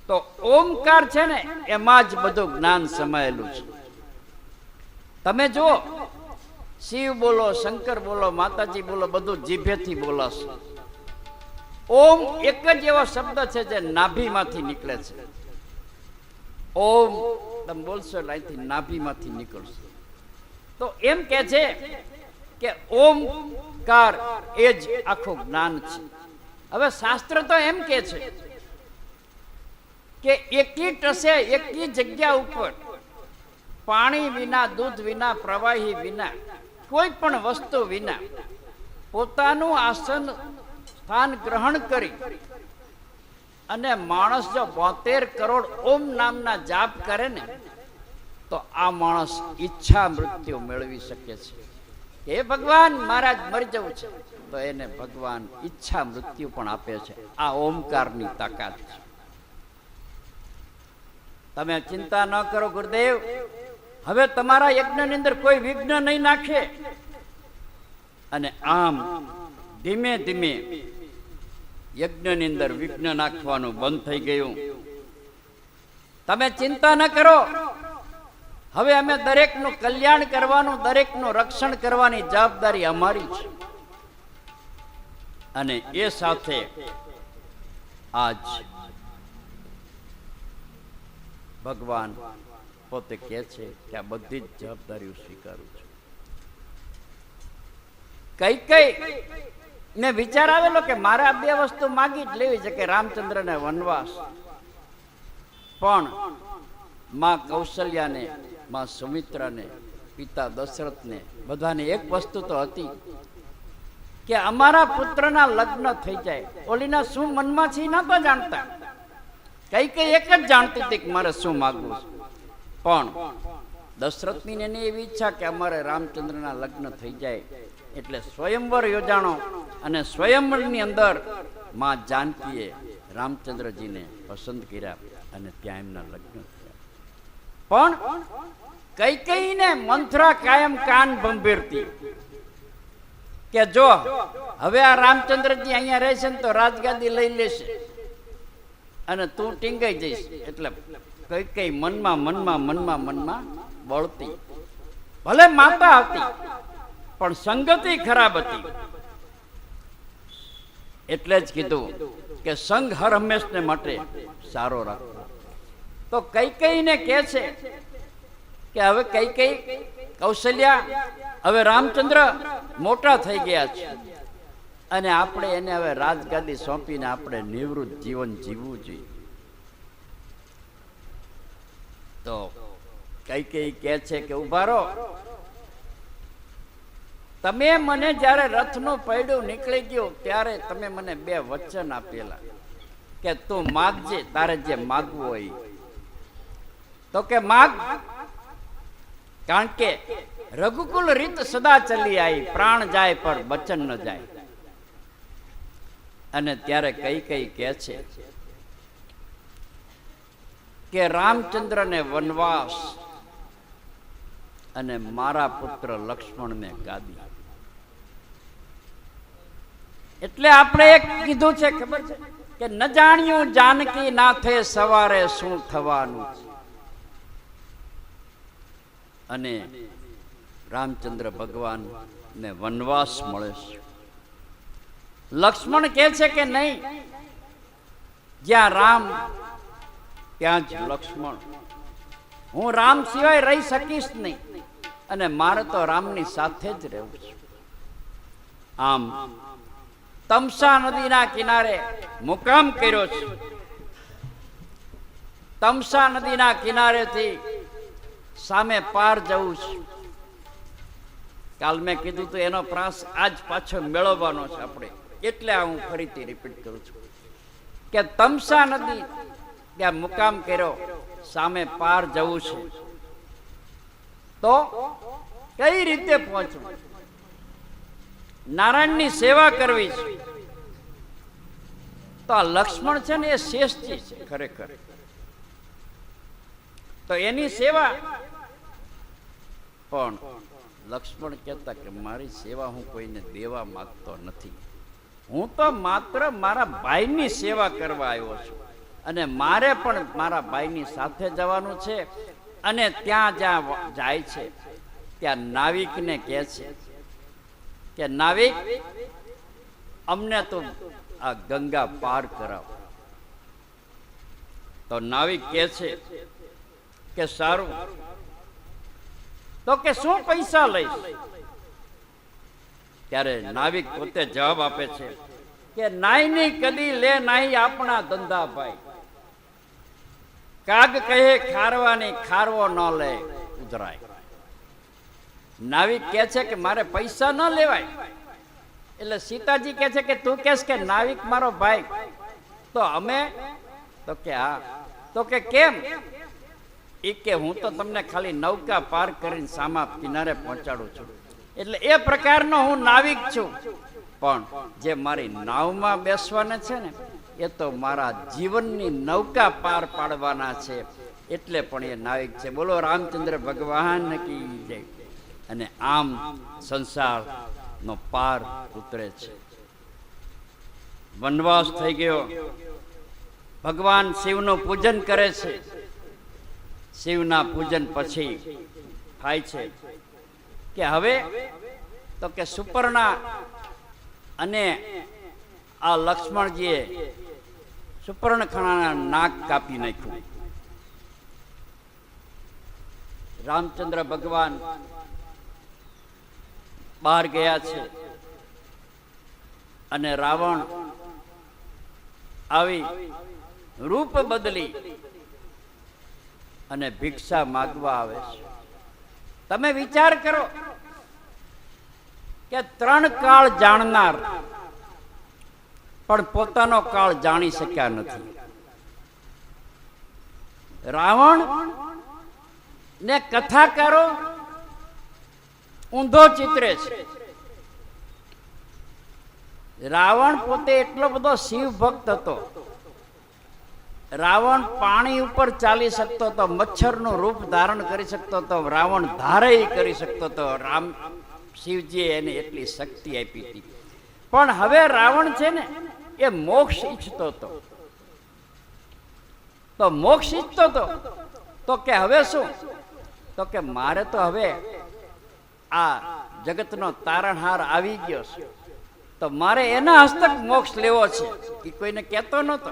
Speaker 3: તો ઓમકાર છે ને એમાં જ બધું જ્ઞાન સમાયેલું છે. તમે જુઓ, શિવ બોલો, શંકર બોલો, માતાજી બોલો, બધું જીભેથી બોલાશે. ઓમ એક જ એવો શબ્દ છે જે નાભીમાંથી નીકળે છે. ઓમ તમે બોલશો એટલે અહીંથી નાભીમાંથી નીકળશે. તો એમ કે છે કે ઓમકાર એ જ આખું જ્ઞાન છે. હવે શાસ્ત્ર તો એમ કે છે કે એકી ટસે એકી જગ્યા ઉપર પાણી વિના, દૂધ વિના, પ્રવાહી વિના, કોઈ પણ વસ્તુ વિના પોતાનું આસન સ્થાન ગ્રહણ કરી અને માણસ જો 72 કરોડ ઓમ નામના જાપ કરે ને તો આ માણસ ઈચ્છા મૃત્યુ મેળવી શકે છે. હે ભગવાન, મહારાજ મરી જવું છે તો એને ભગવાન ઈચ્છા મૃત્યુ પણ આપે છે. આ ઓમકારની તાકાત છે. તમે ચિંતા ન કરો ગુરુદેવ, હવે તમારા યજ્ઞની અંદર કોઈ વિઘ્ન નહીં નાખે. અને આમ ધીમે ધીમે યજ્ઞની અંદર વિઘ્ન નાખવાનું બંધ થઈ ગયું. તમે ચિંતા ન કરો, હવે અમે દરેકનું કલ્યાણ કરવાનું, દરેકનું રક્ષણ કરવાની જવાબદારી અમારી છે. અને એ સાથે આજ ભગવાન પોતે કહે છે કે આ બધી જ જવાબદારીઓ સ્વીકારું છું. કઈ ને વિચાર આવેલો કે મારે આ બે વસ્તુ માગી જ લેવી છે, કે રામચંદ્રને વનવાસ, પણ માં કૌશલ્યાને, માં સુમિત્રાને, પિતા દશરથને બધાને એક વસ્તુ તો હતી કે અમારા પુત્રના લગ્ન થઈ જાય. ઓલીના શું મનમાં છે નતા જાણતા, કઈ એક જ જાણતી હતી કે મારે શું માગવું છે. પણ દશરથની એની એવી ઈચ્છા કે અમારે રામચંદ્રના લગ્ન થઈ જાય, એટલે સ્વયંવર યોજાણો અને સ્વયંવરની અંદર માં જાનકીએ રામચંદ્રજીને પસંદ કર્યા અને ત્યાં એમના લગ્ન થયા. પણ કઈકઈને મંથરા કાયમ કાન ભંભેરતી કે જો હવે આ રામચંદ્રજી અહીંયા રહેશે ને તો રાજગાદી લઈ લેશે અને તું ટીંગાઈ જઈશ. એટલે કઈ મનમાં બળતી. ભલે માતા હતી પણ સંગતિ ખરાબ હતી. એટલે જ કીધું કે સંગ હર હંમેશને માટે સારો રાખવો. તો કઈને કહે છે કે હવે કઈ કૌશલ્યા, હવે રામચંદ્ર મોટા થઈ ગયા છે અને આપણે એને હવે રાજગાદી સોંપીને આપણે નિવૃત્ત જીવન જીવવું જોઈએ. તો કઈ કહે છે કે ઉભા રહો, તમે મને જ્યારે રથનું પૈડું નીકળી ગયું ત્યારે તમે મને બે વચન આપેલા કે તું માગજે, તારે જે માગવું હોય. તો કે માગ, કારણ કે રઘુકુલ રીત સદા ચલી આવી, પ્રાણ જાય પણ વચન ન જાય. અને ત્યારે કઈ કહે છે કે રામચંદ્રને વનવાસ અને મારા પુત્ર લક્ષ્મણને ગાદી. એટલે આપણે એક કીધું છે, ખબર છે કે ન જાણ્યું જાનકી નાથે સવારે શું થવાનું છે. અને રામચંદ્ર ભગવાન ને વનવાસ મળે છે. લક્ષ્મણ કહે છે કે નહીં, જ્યાં રામ ત્યાં જ લક્ષ્મણ. હું રામ સિવાય રહી શકીશ નહીં અને મારે તો રામની સાથે જ રહેવું છે. આમ તમસા નદીના કિનારે મુકામ કર્યો છે. તમસા નદીના કિનારેથી સામે પાર જવું છે. કાલ મેં કીધું તો એનો પ્રાસ આજ પાછો મેળવવાનો છે આપણે, એટલે આ હું ફરીથી રિપીટ કરું છું કે તમસા નદી ત્યાં મુકામ કર્યો, સામે પાર જવું છે. તો કઈ રીતે પહોંચવું? નારાયણની સેવા કરવી છે. તો આ લક્ષ્મણ છે ને એ શ્રેષ્ઠ છે ખરેખર. તો એની સેવા, પણ લક્ષ્મણ કહેતા કે મારી સેવા હું કોઈને દેવા માંગતો નથી, હું તો માત્ર મારા ભાઈની સેવા કરવા આવ્યો છું અને મારે પણ મારા ભાઈની સાથે જવાનું છે. અને ત્યાં જ્યાં જાય છે ત્યાં નાવિકને કહે છે કે નાવિક, અમને તો આ ગંગા પાર કરાવ. તો નાવિક કહે છે કે સારું, તો કે શું પૈસા લઈશ? ત્યારે નાવિક પોતે જવાબ આપે છે કે નાઈ ની કદી લે નાઈ આપણા ધંધા ભાઈ. કાગ કહે ખારવાની, ખારવો ન લે ઉધરાય. નાવિક કહે છે કે મારે પૈસા ન લેવાય. એટલે સીતાજી કહે છે કે તું કહેશ કે નાવિક મારો ભાઈ, તો અમે? તો કે હા. તો કે કેમ? એ કે હું તો તમને ખાલી નૌકા પાર કરીને સામા કિનારે પહોંચાડું છું. એટલે એ પ્રકારનો હું નાવિક છું, પણ જે મારી નાવમાં બેસવાના છે ને એ તો મારા જીવનની નૌકા પાર પાડવાના છે. એટલે પણ એ નાવિક છે. બોલો રામચંદ્ર ભગવાન કી જય. અને આમ સંસારનો પાર ઉતરે છે. વનવાસ થઈ ગયો, ભગવાન શિવનું પૂજન કરે છે. શિવના પૂજન પછી થાય છે કે હવે તો કે સુપર્ણા અને આ લક્ષ્મણજીએ સુપર્ણખણાના નાક કાપી નાખ્યું. રામચંદ્ર ભગવાન બહાર ગયા છે અને રાવણ આવી રૂપ બદલી અને ભિક્ષા માગવા આવે છે. તમે વિચાર કરો કે 3 કાળ જાણનાર પણ પોતાનો કાળ જાણી શક્યા નથી. રાવણ ને કથાકારો ઊંધો ચિત્રે છે. રાવણ પોતે એટલો બધો શિવ ભક્ત હતો. રાવણ પાણી ઉપર ચાલી શકતો હતો, મચ્છરનું રૂપ ધારણ કરી શકતો હતો, રાવણ ધારે કરી શકતો હતો. શિવજીએ એને એટલી શક્તિ આપી હતી. પણ હવે રાવણ છે ને એ મોક્ષ ઈચ્છતો હતો. તો મોક્ષ ઈચ્છતો હતો તો કે હવે શું, તો કે મારે તો હવે આ જગતનો તારણહાર આવી ગયો છે, તો મારે એના હસ્તક મોક્ષ લેવો છે. એ કોઈને કહેતો નહોતો.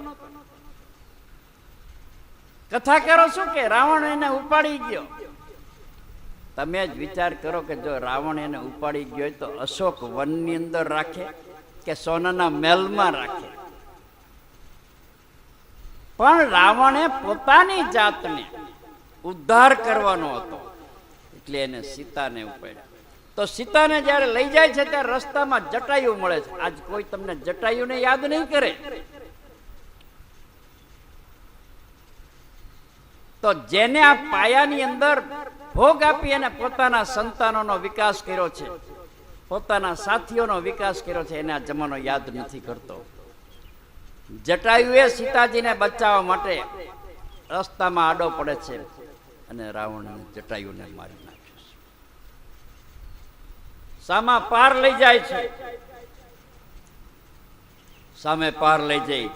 Speaker 3: કથાકારો શું કે રાવણ એને ઉપાડી ગયો. તમે જ વિચાર કરો કે જો રાવણ એને ઉપાડી ગયો હોય તો અશોક વનની અંદર રાખે કે સોનાના મહેલમાં રાખે? પણ રાવણે પોતાની જાતને ઉદ્ધાર કરવાનો હતો એટલે એને સીતાને ઉપાડ્યા. તો સીતાને જ્યારે લઈ જાય છે ત્યારે રસ્તામાં જટાયુ મળે છે. આજ કોઈ તમને જટાયુને યાદ નહીં કરે. તો જેને આ પાયાની અંદર ભોગ આપી અને પોતાના સંતાનોનો વિકાસ કર્યો છે, પોતાના સાથીઓનો વિકાસ કર્યો છે, એને આ જમાનો યાદ નથી કરતો. જટાયુએ સીતાજીને બચાવવા માટે રસ્તામાં આડો પડે છે અને રાવણ જટાયુને મારી નાખે છે. સામા પાર લઈ જાય છે. સામે પાર લઈ જઈ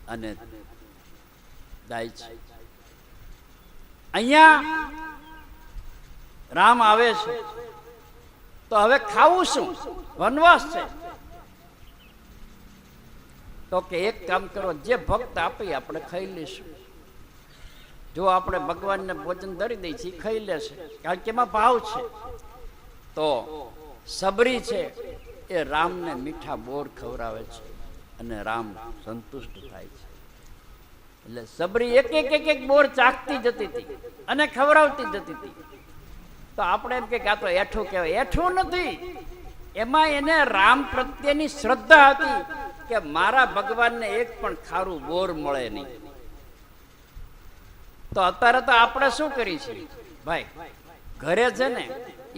Speaker 3: અને જાય છે. અહીંયા રામ આવે છે તો હવે ખાવું શું? વનવાસ છે. તો કે એક કામ કરો, જે ભક્ત આપી આપણે ખાઈ લઈશું. જો આપણે ભગવાનને ભોજન ધરી દઈએ છીએ, ખાઈ લેશે, કારણ કે એમાં ભાવ છે. તો સબરી છે એ રામને મીઠા બોર ખવડાવે છે અને રામ સંતુષ્ટ થાય છે. એટલે સબરી એક બોર ચાખતી જતી હતી અને ખવડાવતી જતી હતી. તો આપણે એમ કે આ તો એઠું કહેવાય. એઠું નથી, એમાં એને રામ પ્રત્યેની શ્રદ્ધા હતી કે મારા ભગવાનને એક પણ ખારું બોર મળે નહીં. તો અત્યારે તો આપણે શું કરી છીએ ભાઈ, ઘરે છે ને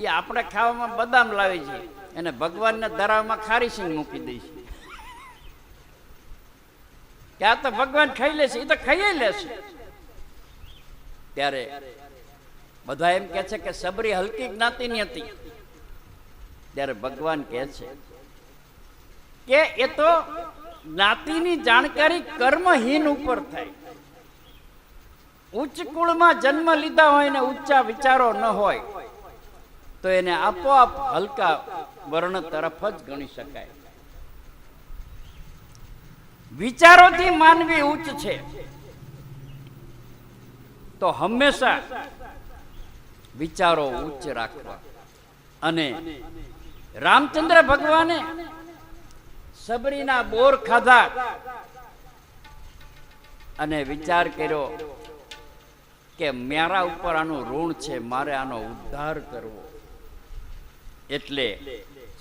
Speaker 3: એ આપણે ખાવામાં બદામ લાવી છીએ અને ભગવાનને ધરાવમાં ખારી સિંગ મૂકી દઈ છે કે આ તો ભગવાન ખાઈ લેશે. એ તો ખાઈ લેશે. ત્યારે બધા એમ કે છે કે સબરી હલકી જ્ઞાતિની હતી. ત્યારે ભગવાન કહે છે કે એ તો જ્ઞાતિની જાણકારી કર્મહીન ઉપર થાય. ઉચ્ચ કુળમાં જન્મ લીધા હોય ને ઊંચા વિચારો ન હોય તો એને આપોઆપ હલકા વર્ણ તરફ જ ગણી શકાય. વિચારોથી માનવી ઉચ્ચ છે તો હંમેશા વિચારો ઉચ્ચ રાખવા. અને રામચંદ્ર ભગવાને સબરીના બોર ખાધા અને વિચાર કર્યો કે મારા ઉપર આનું ઋણ છે, મારે આનો ઉદ્ધાર કરવો. એટલે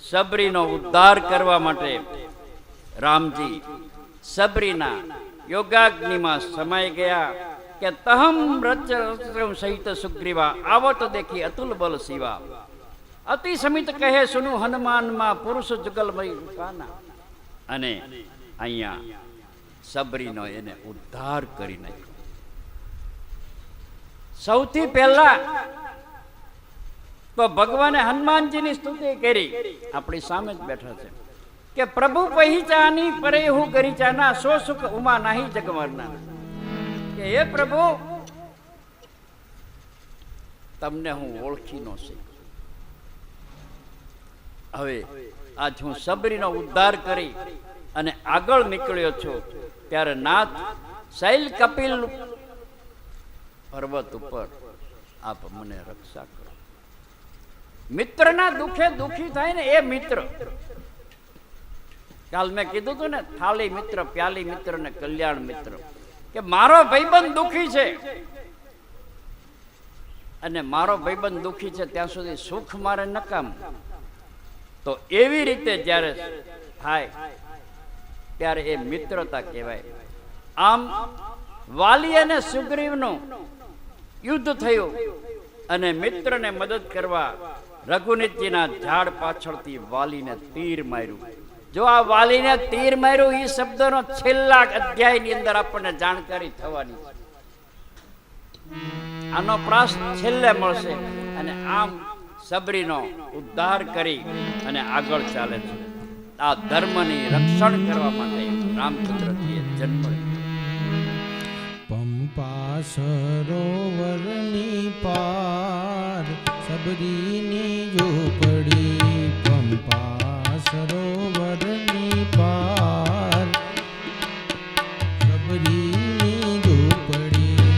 Speaker 3: સબરીનો ઉદ્ધાર કરવા માટે રામજી સબરીના યોગાગ્નિમાં સમાઈ ગયા કે તહમ રચ સહિત સુગ્રીવા આવત દેખી અતુલ બલ શિવા અતિ સમિત કહે સુનુ હનુમાનમાં પુરુષ જુગલમય કાના. અને અહીંયા સબરીનો એને ઉદ્ધાર કરી નાખ્યો. સૌથી પહેલા તો ભગવાને હનુમાનજીની સ્તુતિ કરી. આપણી સામે જ બેઠા છે. કે પ્રભુ પહેચાની પરે હું ગરીચાના, સો સુખ ઉમા નાહી જગમરના. કે હે પ્રભુ, તમને હું ઓળખી ન શક્યો. હવે આજ હું સબરીનો ઉદ્ધાર કરી અને આગળ નીકળ્યો છું, ત્યારે નાથ શૈલ કપિલ પર્વત ઉપર આપ મને રક્ષા કરો. મિત્રના દુખે દુખી થાય ને એ મિત્ર, કાલ મેં કીધું હતું ને, થાળી મિત્ર, પ્યાલી મિત્ર ને કલ્યાણ મિત્ર, કે મારો ભાઈબંધ દુખી છે અને મારો ભાઈબંધ દુખી છે ત્યાં સુધી સુખ મારે નકામ. તો એવી રીતે જ્યારે થાય ત્યારે એ મિત્રતા કહેવાય. આમ વાલી અને સુગ્રીવનું યુદ્ધ થયું અને મિત્રને મદદ કરવા રઘુનાથજીના ઝાડ પાછળથી વાલીને તીર માર્યું. જો આ વાલીને તીર માર્યું એ શબ્દનો છેલ્લા અધ્યાયની અંદર આપણને જાણકારી થવાની છે. આનો પ્રાસ છેલ્લે મળશે. અને આમ સબરીનો ઉદ્ધાર કરી અને આગળ ચાલે છે. આ ધર્મની રક્ષણ કરવા માટે રામચંદ્રજીએ જન્મ લીધો.
Speaker 2: પંપા સરોવરની પાર સબરીની ઝૂંપડી, પંપા સરોવરની પાર સબરીની ઝૂંપડી,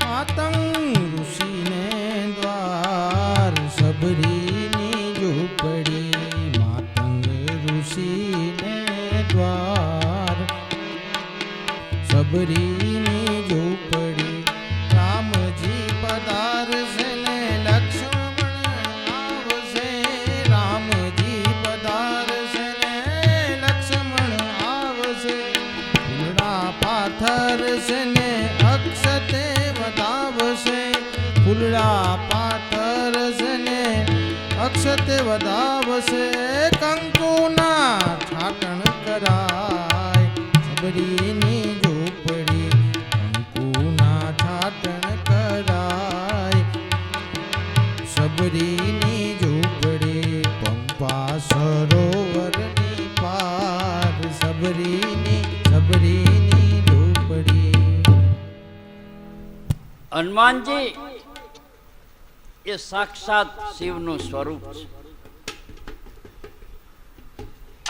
Speaker 2: માતંગ ઋષિને દ્વાર સબરીની ઝૂંપડી, માતંગ ઋષિને દ્વાર સબરીની ઝૂંપડી. રામજી પધારશે ને લક્ષ્મણ આવશે, રામજી પધારશે ને લક્ષ્મણ આવશે, ફૂલડા પાથરશે ને અક્ષતે વધાવશે, ફૂલડા પાથરશે ને અક્ષતે વધાવશે, કંકુના છાટણ કરાય સબરીની ઝૂંપડી, કંકુના છાટણ કરાય સબરીની ઝૂંપડી, પંપા સરોવરની પાર સબરીની ઝૂંપડી.
Speaker 3: હનુમાનજી એ સાક્ષાત શિવનું સ્વરૂપ છે.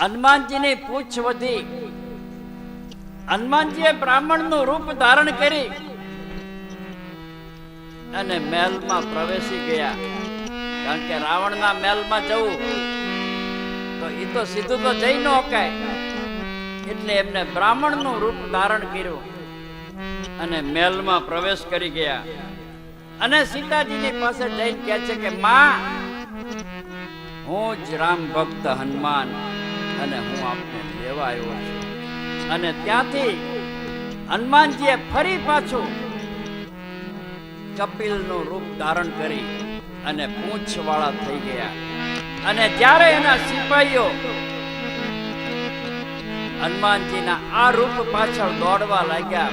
Speaker 3: હનુમાનજીની પૂછ વધી. હનુમાનજીએ બ્રાહ્મણનું રૂપ ધારણ કરી અને મહેલમાં પ્રવેશી ગયા. કારણ કે રાવણના મહેલમાં જવું તો એ તો સીધું તો જઈ ન શકાય, એટલે એમને બ્રાહ્મણનું રૂપ ધારણ કર્યું અને મહેલમાં પ્રવેશ કરી ગયા. અને સીતાજીની પાસે જઈને કહે છે કે માં, હું જ રામ ભક્ત હનુમાન અને હું આપને લેવા આવ્યો છું. અને ત્યાંથી હનુમાનજીએ ફરી પાછું કપિલનું રૂપ ધારણ કરી અને પૂંછવાળા થઈ ગયા. અને જ્યારે એના સિપાહીઓ હનુમાનજીના આ રૂપ પાછળ દોડવા લાગ્યા,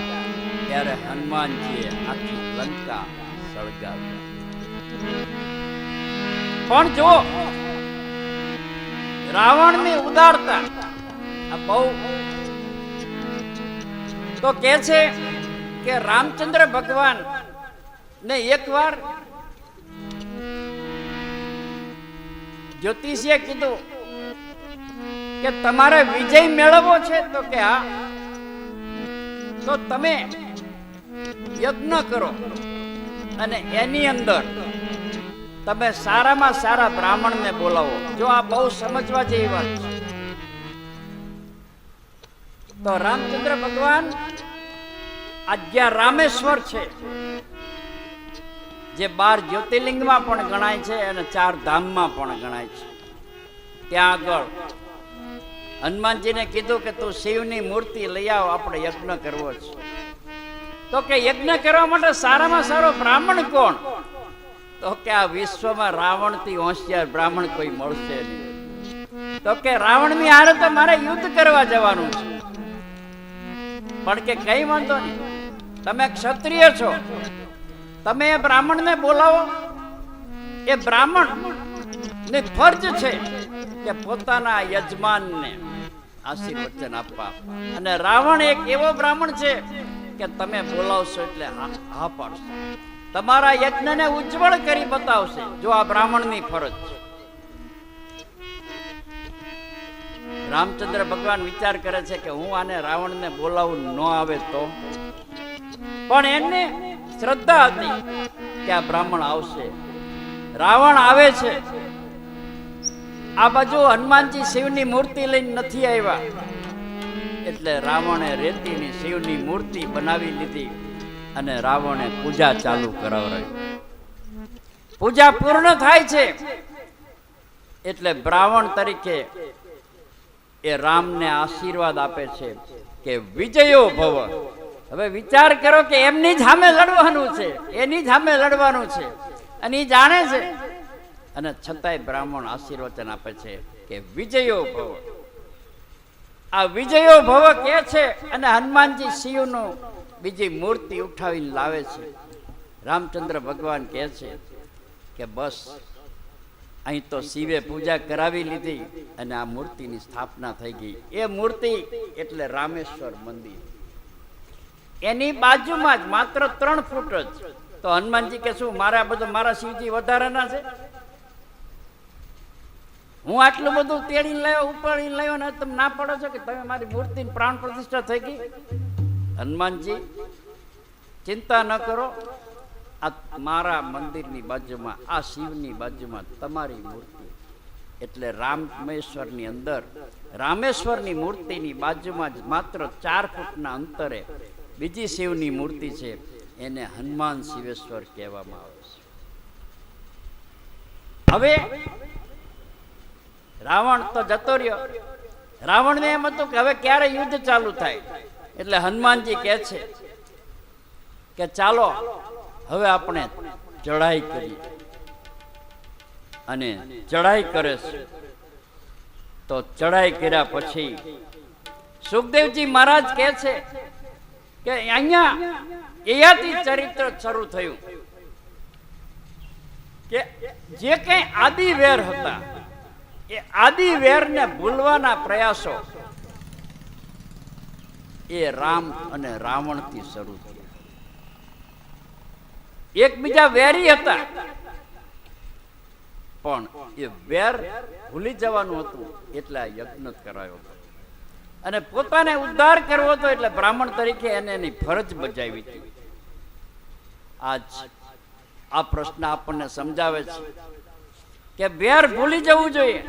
Speaker 3: ત્યારે હનુમાનજીએ આખી લંકા સળગાવી. પણ જો રાવણની ઉદારતા આ બહુ તો કે છે કે રામચંદ્ર ભગવાન ને એકવાર જ્યોતિષીએ કીધું કે તમારે વિજય મેળવવો છે, તો કે હા, તો તમે યજ્ઞ કરો અને એની અંદર તમે સારામાં સારા બ્રાહ્મણને બોલાવો. જો આ બહુ સમજવા જેવી વાત છે. તો રામચંદ્ર ભગવાન આજ્ઞા રામેશ્વર છે, જે 12 જ્યોતિર્લિંગમાં પણ ગણાય છે અને 4 ધામમાં પણ ગણાય છે. ત્યાં આગળ હનુમાનજીને કીધું કે તું શિવની મૂર્તિ લઈ આવ, આપણે યજ્ઞ કરવો છે. તો કે યજ્ઞ કરવા માટે સારામાં સારો બ્રાહ્મણ કોણ? તો કે આ વિશ્વમાં રાવણથી હોશિયાર બ્રાહ્મણ કોઈ મળશે નહીં. તો કે રાવણની હારે તો મારે યુદ્ધ કરવા જવાનું છે. પણ કે કઈ વાંધો નહીં, તમે ક્ષત્રિય છો, તમે એ બ્રાહ્મણને બોલાવો. એ બ્રાહ્મણ ને ફરજ છે કે પોતાના યજમાનને આશીર્વચન આપવા. અને રાવણ એક એવો બ્રાહ્મણ છે કે તમે બોલાવશો એટલે હા પાડશો, તમારા યજ્ઞને ઉજ્જવળ કરી બતાવશે. જો આ બ્રાહ્મણની ફરજ છે. રામચંદ્ર ભગવાન વિચાર કરે છે કે હું આને રાવણને બોલાવું ન આવે તો, પણ એને શ્રદ્ધા હતી કે આ બ્રાહ્મણ આવશે. રાવણ આવે છે. આ બાજુ હનુમાનજી શિવની મૂર્તિ લઈને નથી આવ્યા, એટલે રાવણે રેતીની શિવની મૂર્તિ બનાવી લીધી અને રાવણે પૂજા ચાલુ કરાવરાવી. પૂજા પૂર્ણ થાય છે એટલે બ્રાહ્મણ તરીકે એ રામને આશીર્વાદ આપે છે કે વિજયો ભવ. હવે વિચાર કરો કે એમની જ સામે લડવાનું છે, એની જ સામે લડવાનું છે અને એ જાણે છે, અને છતાંય બ્રાહ્મણ આશીર્વચન આપે છે કે વિજયો ભવ. આ વિજયો ભવ કે છે અને હનુમાનજી શિવનું બીજી મૂર્તિ ઉઠાવીને લાવે છે. રામચંદ્ર ભગવાન કહે છે કે બસ અહીં તો શિવે પૂજા કરાવી લીધી અને આ મૂર્તિની સ્થાપના થઈ ગઈ. એ મૂર્તિ એટલે રામેશ્વર મંદિર. એની બાજુમાં જ માત્ર 3 ફૂટ જ. તો હનુમાનજી કે શું મારા શિવજી વધારાના છે? હું આટલું બધું તેડીને લાવ્યો, ઉપાડીને લાવ્યો ને તમે ના પડો છો કે તમે મારી મૂર્તિની પ્રાણ પ્રતિષ્ઠા થઈ ગઈ? હનુમાનજી ચિંતા ન કરો, આ મારા મંદિરની બાજુમાં, આ શિવની બાજુમાં તમારી મૂર્તિ, એટલે રામેશ્વરની અંદર રામેશ્વરની મૂર્તિની બાજુમાં જ માત્ર 4 ફૂટના અંતરે બીજી શિવની મૂર્તિ છે. એને હનુમાન શિવેશ્વર કહેવામાં આવે છે. હવે રાવણ તો જતો રહ્યો. રાવણને એમ હતું કે હવે ક્યારે યુદ્ધ ચાલુ થાય, એટલે હનુમાનજી કહે છે કે ચાલો હવે આપણે ચઢાઈ કરીએ. અને ચઢાઈ કરે છે. તો ચઢાઈ કર્યા પછી સુખદેવજી મહારાજ કહે છે કે અહીંયા એયાથી ચરિત્ર શરૂ થયું કે જે કઈ આદિ વેર હતા એ આદિ વેરને ભૂલવાના પ્રયાસો એ રામ અને રાવણથી શરૂ થયા. એકબીજા વેરી હતા, પણ એ વેર ભૂલી જવાનું હતું એટલે આ યજ્ઞ કરાયો હતો. અને પોતાને ઉદ્ધાર કરવો હતો એટલે બ્રાહ્મણ તરીકે એને એની ફરજ બજાવી હતી. આજ આ પ્રશ્ન આપણને સમજાવે છે કે વેર ભૂલી જવું જોઈએ.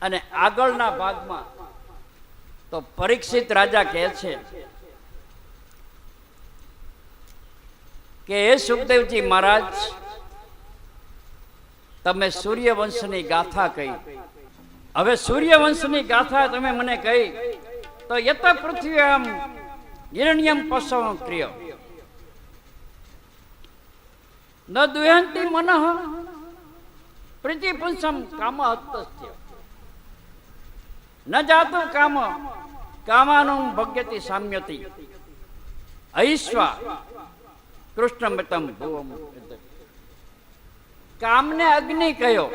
Speaker 3: અને આગળના ભાગમાં તો પરીક્ષિત રાજા કહે છે કે હે સુખદેવજી મહારાજ, તમે સૂર્યવંશની ગાથા કહી. હવે સૂર્યવંશની ગાથા તમે મને કહી તો યત પૃથ્વ્યામ હિરણ્યમ પશવમ ક્રિય ન દુહંતિ મનઃ પ્રીતિપુંસમ કામ હતસ્ય ન જાતો કામ કામાનું ભગ્યતિ સામ્યતિ અહિશ્વા કૃષ્ણમતમ ભુવમ. કામને અગ્નિ કયો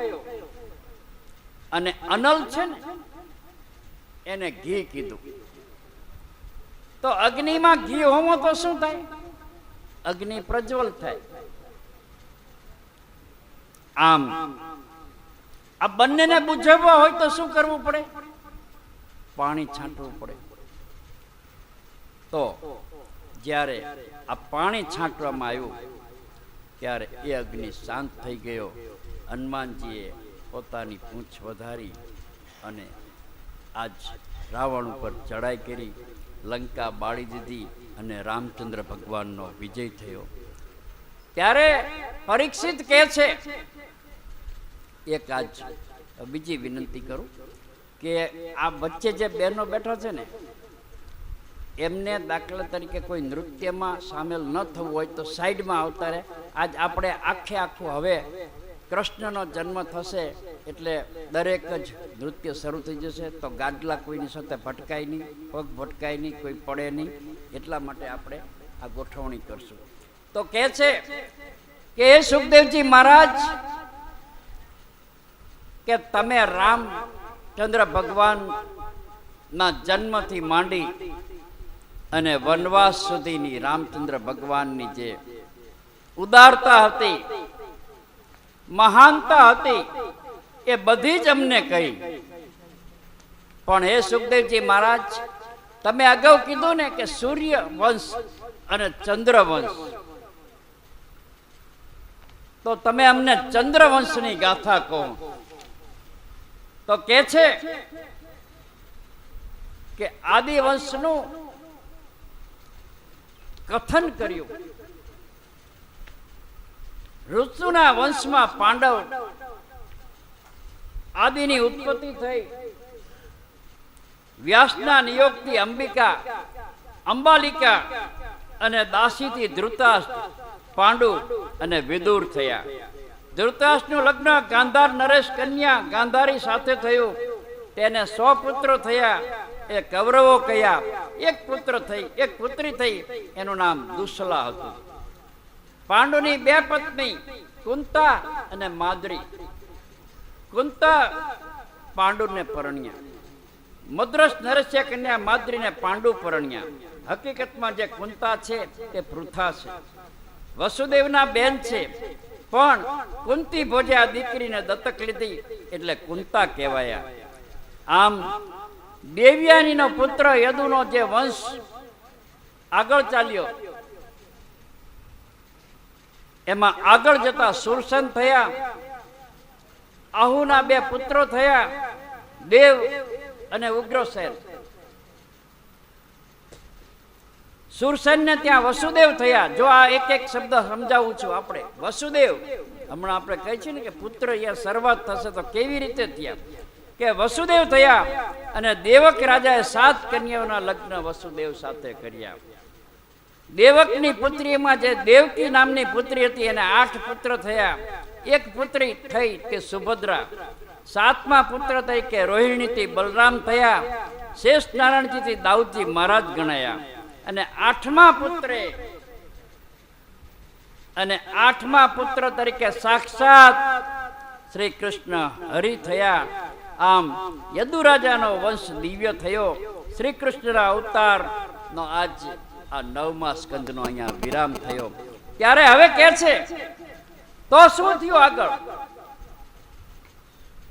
Speaker 3: અને અનલ છે ને એને ઘી કીધું. તો અગ્નિમાં ઘી હોમો તો શું થાય? અગ્નિ પ્રજ્વલ થાય. આમ આ બંનેને બુઝાવવા હોય તો શું કરવું પડે? પાણી છાંટવું પડે. તો જ્યારે આ પાણી છાંટવામાં આવ્યું ત્યારે એ અગ્નિ શાંત થઈ ગયો. હનુમાનજીએ પોતાની પૂંછ વધારી અને આજ રાવણ ઉપર ચડાઈ કરી, લંકા બાળી દીધી અને રામચંદ્ર ભગવાનનો વિજય થયો. ત્યારે પરીક્ષિત કહે છે, એક આજ બીજી વિનંતી કરું કે આ વચ્ચે જે બહેનો બેઠા છે ને એમને દાખલા તરીકે કોઈ નૃત્યમાં સામેલ ન થવું હોય તો સાઈડમાં આવતા રહે. આજ આપણે આખું હવે કૃષ્ણનો જન્મ થશે એટલે દરેક જ નૃત્ય શરૂ થઈ જશે. તો ગાદલા કોઈની સાથે ભટકાય નહીં, પગ ભટકાય નહીં, કોઈ પડે નહીં. એટલા માટે આપણે આ ગોઠવણી કરશું. તો કહે છે કે હે સુખદેવજી મહારાજ, કે તમે રામચંદ્ર ભગવાનના જન્મથી માંડી અને વનવાસ સુધીની રામચંદ્ર ભગવાનની જે ઉદારતા હતી, મહાનતા હતી, એ બધી જ અમને કહી. પણ હે સુખદેવજી મહારાજ, તમે અગાઉ કીધું ને કે સૂર્ય વંશ અને ચંદ્ર વંશ, તો તમે અમને ચંદ્રવંશની ગાથા કહો. તો કે છે કે આદિવંશનું કથન કર્યું. ઋતુના વંશમાં પાંડવ આદિની ઉત્પત્તિ થઈ. વ્યાસના નિયોગથી અંબિકા, અંબાલિકા અને દાસીથી ધૃતરાષ્ટ્ર, પાંડુ અને વિદુર થયા. ધૃતરાષ્ટ્રનું લગ્ન ગાંધાર નરેશ કન્યા ગાંધારી સાથે થયું. તેને 100 પુત્રો થયા. એ કૌરવો કયા. એક પુત્રી થઈ, એનું નામ દુસ્સલા હતું. પાંડુની 2 પત્ની કુંતા અને માદ્રી. કુંતા પાંડુને પરણ્યા. મદ્રસ નરસ્ય કન્યા માદ્રીને પાંડુ પરણ્યા. હકીકતમાં જે કુંતા છે તે પૃથા છે, વસુદેવના બેન છે. પણ કુંતી ભોજે આ દીકરીને દત્તક લીધી એટલે કુંતા કહેવાયા. આમ દેવયાનીનો પુત્ર યદુનો જે વંશ આગળ ચાલ્યો, એમાં આગળ જતા સુરસન થયા. આહુના 2 પુત્રો થયા, દેવ અને ઉગ્રસેન. સુરસેનને ત્યાં વસુદેવ થયા. જો આ એક શબ્દ સમજાવું છું આપણે. વસુદેવ, હમણાં આપણે કહી છીએ ને કે પુત્ર યા શરૂઆત થશે, તો કેવી રીતે થયા? કે વસુદેવ થયા અને દેવક રાજાએ 7 કન્યાઓના લગ્ન વસુદેવ સાથે કર્યા. દેવકની પુત્રીમાં જે દેવકી નામની પુત્રી હતી એને 8 પુત્ર થયા. એક પુત્રી થઈ તે સુભદ્રા. 7મા પુત્ર થઈ કે રોહિણીથી બલરામ થયા. શેષ નારાયણજીથી દાઉદજી મહારાજ ગણાયા. અને 8મા પુત્ર તરીકે સાક્ષાત શ્રી કૃષ્ણ હરિ થયા. આમ યદુ રાજાનો વંશ દિવ્ય થયો. શ્રી કૃષ્ણના અવતારનો આજ આ 9મા સ્કંદનો અહીંયા વિરામ થયો. ત્યારે હવે કે છે તો શું થયું આગળ?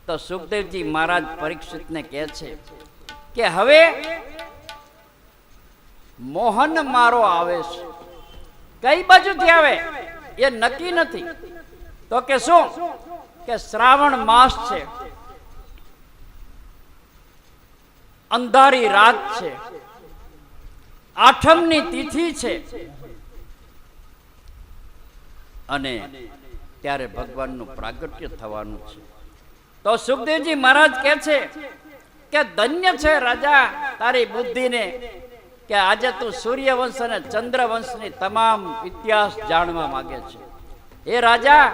Speaker 3: તો સુખદેવજી મહારાજ પરીક્ષિતને કહે છે કે હવે મોહન મારો આવે છે. કઈ બાજુથી આવે એ નક્કી નથી. તો કે શું? કે શ્રાવણ માસ છે, અંધારી રાત છે, 8મની તિથિ છે, અને ત્યારે ભગવાનનું પ્રાગટ્ય થવાનું છે. તો સુખદેવજી મહારાજ કહે છે કે ધન્ય છે રાજા તારી બુદ્ધિને કે આજે તું સૂર્યવંશ અને ચંદ્રવંશની તમામ ઇતિહાસ જાણવા માંગે છે. એ રાજા,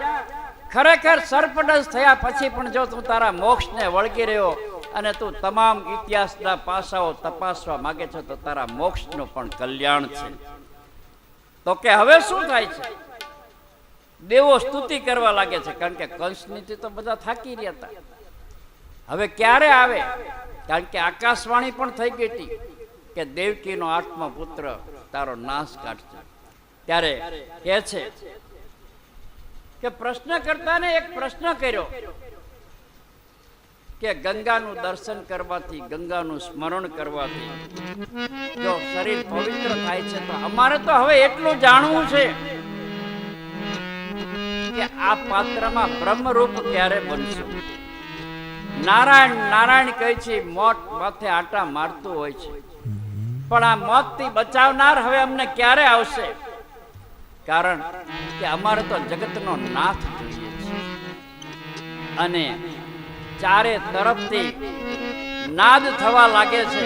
Speaker 3: ખરેખર સર્પદંશ થયા પછી પણ જો તું તારા મોક્ષને વળગી રહ્યો અને તું તમામ ઇતિહાસના પાસાઓ તપાસવા માંગે છે તો તારા મોક્ષનું પણ કલ્યાણ છે. તો કે હવે શું થાય છે? દેવો સ્તુતિ કરવા લાગે છે, કારણ કે કંસનીથી તો બધા થાકી રહ્યા હતા. હવે ક્યારે આવે? કારણ કે આકાશવાણી પણ થઈ ગઈ હતી કે દેવકીનો 8મો પુત્ર તારો નાશ કાઢશે. ત્યારે કહે છે કે પ્રશ્ન કરતાને એક પ્રશ્ન કર્યો કે ગંગાનું દર્શન કરવાથી, ગંગાનું સ્મરણ કરવાથી જો શરીર પવિત્ર થાય છે, તો અમારે તો હવે એટલું જાણવું છે કે આ પાત્રમાં બ્રહ્મરૂપ ક્યારે બનશું? નારાયણ નારાયણ કહે છે, મોત માથે આટા મારતું હોય છે, પણ આ મોતથી બચાવનાર હવે અમને ક્યારે આવશે? કારણ કે અમારે તો જગતનો નાથ જોઈએ છે. અને ચારે તરફથી નાદ થવા લાગે છે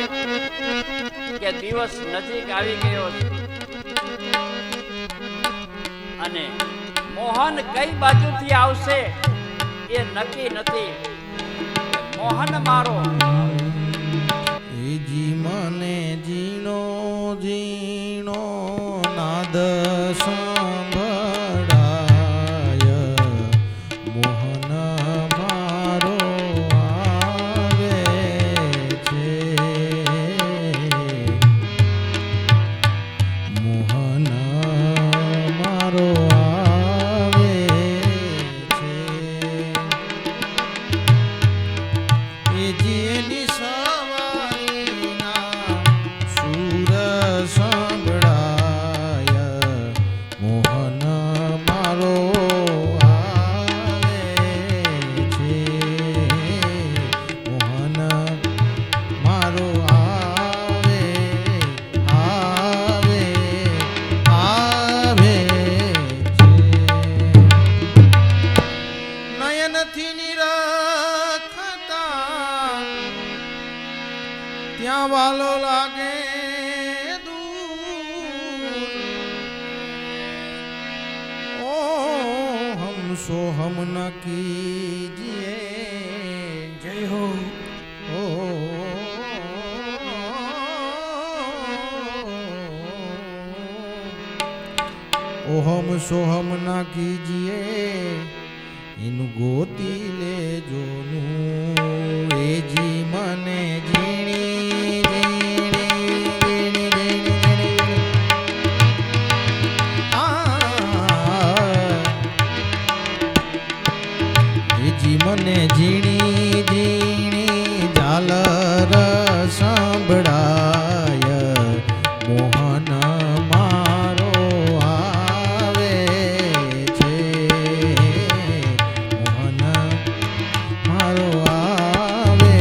Speaker 3: કે દિવસ નજીક આવી ગયો છે. અને મોહન કઈ બાજુથી આવશે એ નક્કી નથી. મોહન મારો
Speaker 2: જી મને જીણો જીણો નાદ સંભળાય, મોહન મારો ત્યાં વાલો લાગે દૂર ઓ હમ સો હમ ન કીજીએ
Speaker 4: જય હો
Speaker 2: ओ हम सोहम ना कीजिए इन गोती ले जोनू ए जी मने जीणी जीणी जीणी जीणी जीणी ए जी मने जीणी जीणी झालर सांभळाय मोहन मारो आवे छे मोहन मारो आवे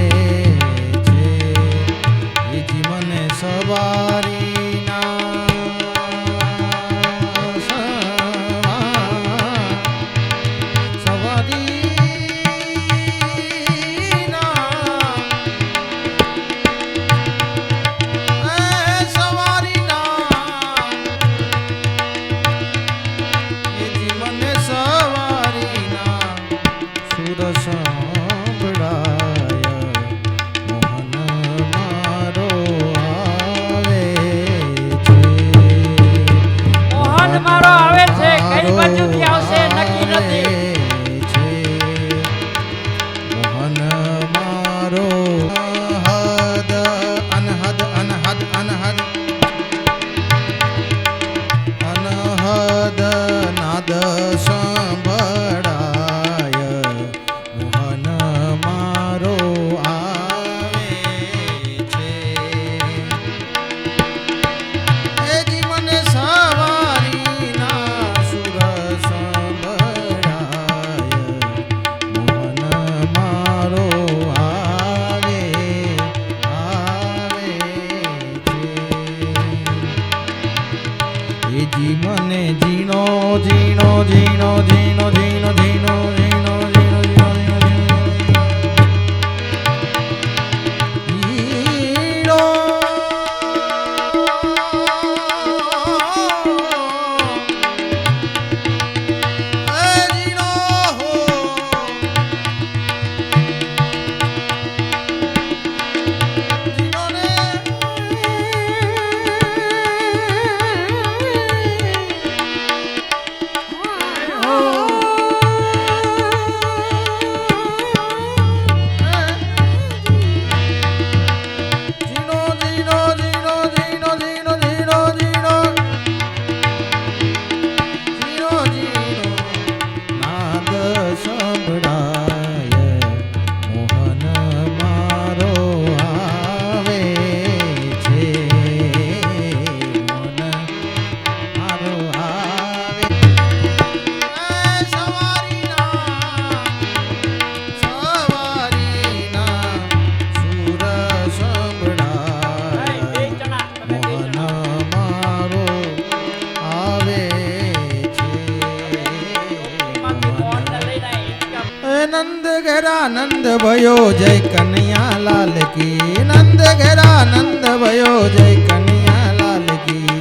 Speaker 2: छे ए जी मने सवारी ना सवारी
Speaker 3: મોહન મારો આવે છે કઈ બાજુથી આવશે નક્કી નથી
Speaker 2: મોહન મારો હદ અનહદ અનહદ અનહદ અનહદ નાદ સંભળાય મોહન મારો આવે છે એ જીવન સવારી ના સુર સંભળાય મોહન મારો આવે આવે છે એ જીવને જીણો જીણો જીણો જીણો જીણો જીણો જીણો જીણો જીણો જીણો જીણો હો જીણો ને જીણો જીણો જીણો જીણો જીણો જીણો જીણો જીણો જીણો નાદ સંભળાય મોહન મારો આવે છે મોહન મારો આવે સવારીના સુર સંભળાય મોહન મારો આવે છે નંદ ઘેરા નંદ ભયો જય કનૈયા લાલ કી નંદ ઘેરા નંદ ભયો જય કનૈયા લાલ કી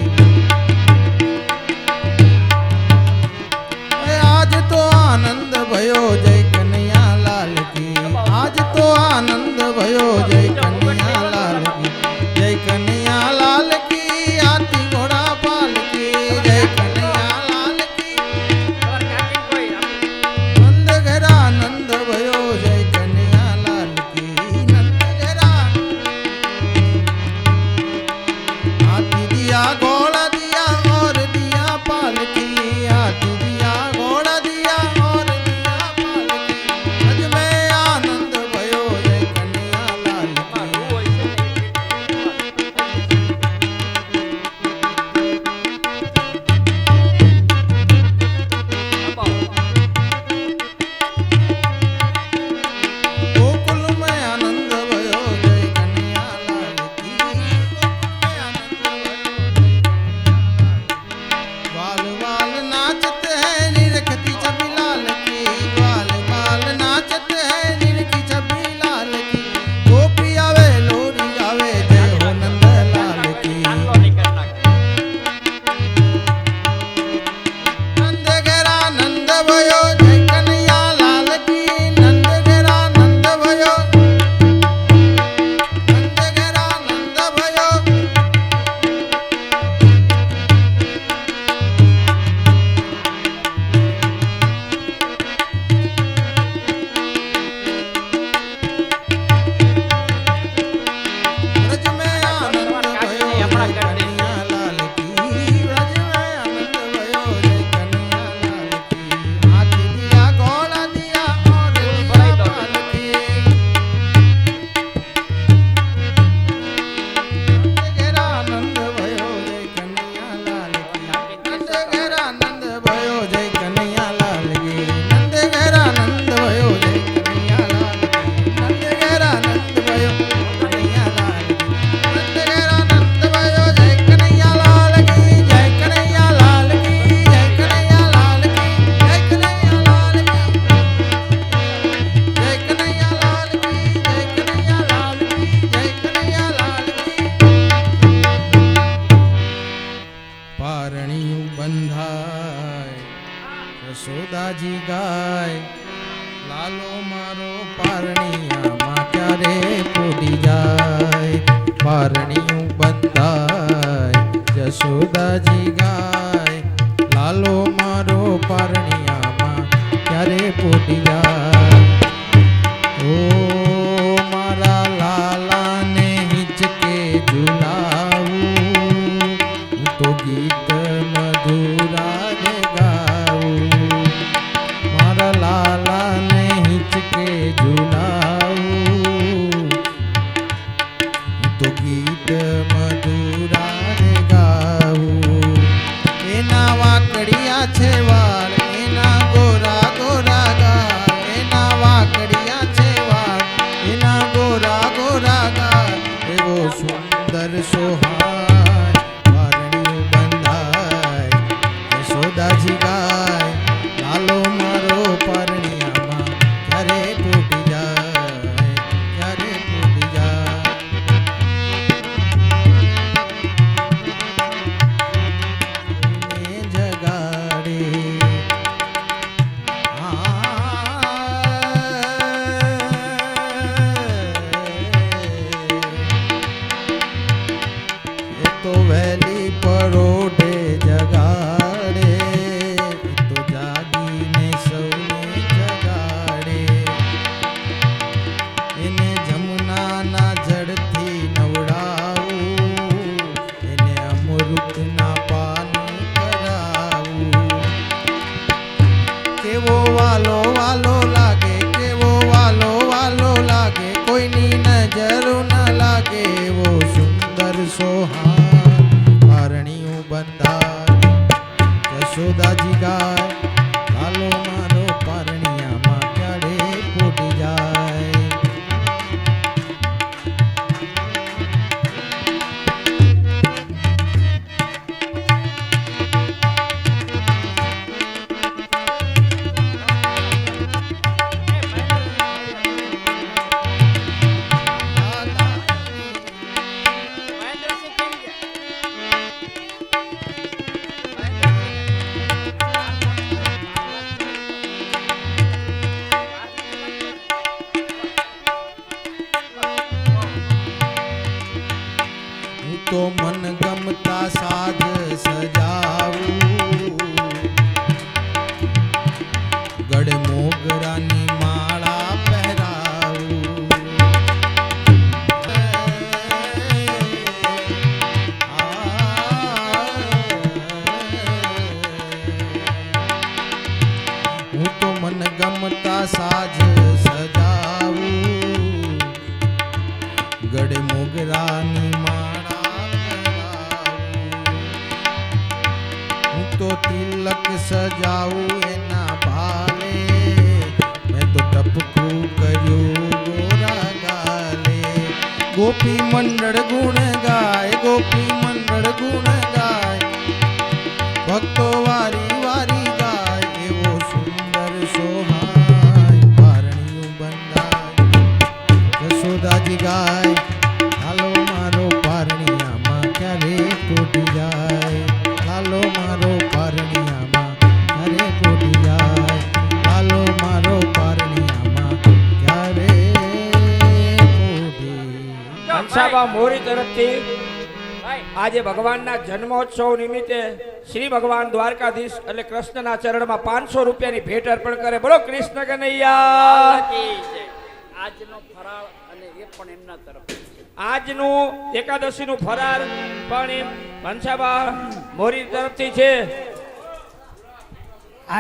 Speaker 2: આજ તો આનંદ ભયો જય કનૈયા લાલ કી આજ તો આનંદ ભયો જય કનૈયા લાલ કી જય કનૈયા લાલ કી આતી ઘોડા પાલ કી જય કનૈયા લાલ કી નંદ ઘેરા નંદ ભયો જય કનૈયા લાલ કી નંદ ઘેરા પારણિયું બંધાય જશોદાજી ગાય લાલો મારો પારણિયામાં ક્યારે પોટી જાય ઓ મારા લાલાને હિંચકે ઝુલાવું હું તો ગીત મધુરા જ ગાવું મારા લાલાને હિંચકે ઝુલાવું તો ગીત મધુરા રે ગાવું એના વાકડિયા છે વાળ એના ગોરા ગોરા ગાલ એના વાકડિયા છે વાળ એના ગોરા ગોરા ગાલ એવો સુંદર સોહાય પારણિયું બંધાય યશોદાજી ગાય લાલો મારો પારણિયામાં ક્યારે ફૂટી જાય ક્યારે ફૂટી જાય ને જગાડે એ તો વહેલી પરોઢે જગાડે એ તો જાગીને સૌને જગાડે એને જમુનાના જળથી નવડાવું એને અમૃતના પાન કરાવું કેવો વાલો વાલો લાગે કેવો વાલો વાલો લાગે કોઈની નજર ન લાગે એવો સુંદર સોહાન પારણિયું બંધાય યશોદાજી ગાય લાલો મારો પારણિયામાં ક્યારે ફૂટી જાય હું તો મન ગમતા સાજ સજાવું ગળે મોગરાની માળા પહેરાવું હું તો મન ગમતા સાજ સજાવું ગળે મોગરાની માળા પહેરાવું હું તો તિલક સજાવું એના ભાલે મેં તો ટપકું કર્યું ગોરા ગાલે ગોપી મંડળ ગુણ ગાય ગોપી મંડળ ગુણ ગાય ભક્તો વારી વારી ગાય એવો સુંદર સોહાય પારણિયું બંધાય યશોદાજી ગાય લાલો મારો પારણિયામાં ક્યારે ફૂટી જાય લાલો મારો પારણિયામાં ક્યારે ફૂટી જાય લાલો મારો પારણિયામાં ક્યારે ફૂટી
Speaker 1: હંસાબા મોરી તરફથી આજે ભગવાનના જન્મોત્સવ નિમિત્તે શ્રી ભગવાન દ્વારકાધીશ એટલે કૃષ્ણના ચરણમાં 500 રૂપિયાની ભેટ અર્પણ કરે. બોલો કૃષ્ણ કનૈયા.
Speaker 3: આજનો ફરાળ અને એ પણ એમના તરફ
Speaker 1: આજનું એકાદશીનું ફરાર પણ એમ હંસાબા મોરી તરફથી છે.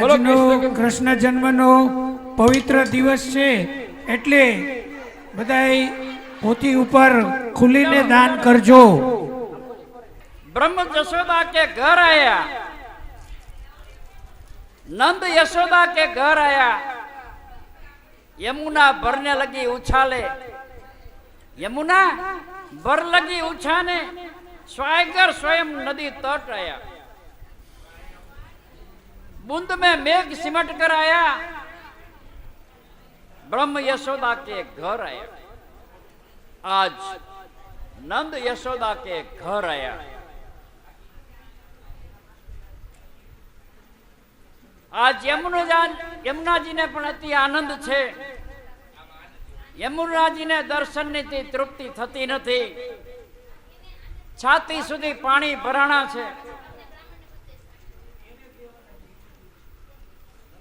Speaker 1: બોલો
Speaker 4: આજનો
Speaker 1: કૃષ્ણ
Speaker 4: કૃષ્ણ જન્મનો પવિત્ર દિવસ છે એટલે બધાય પોથી ઉપર ખુલીને દાન કરજો.
Speaker 3: ब्रह्म यशोदा के घर आया, नंद यशोदा के घर आया, यमुना भरने लगी उछाले, यमुना भर लगी उछाने, स्वागर स्वयं नदी तट आया, बूंद में मेघ सिमट कर आया, ब्रह्म यशोदा के घर आया. आज नंद यशोदा के घर आया. आज यमुना जी ने पण अति आनंद छे. यमुना जी ने दर्शन ની તૃપ્તિ થતી નથી. છાતી સુધી પાણી ભરાણા છે.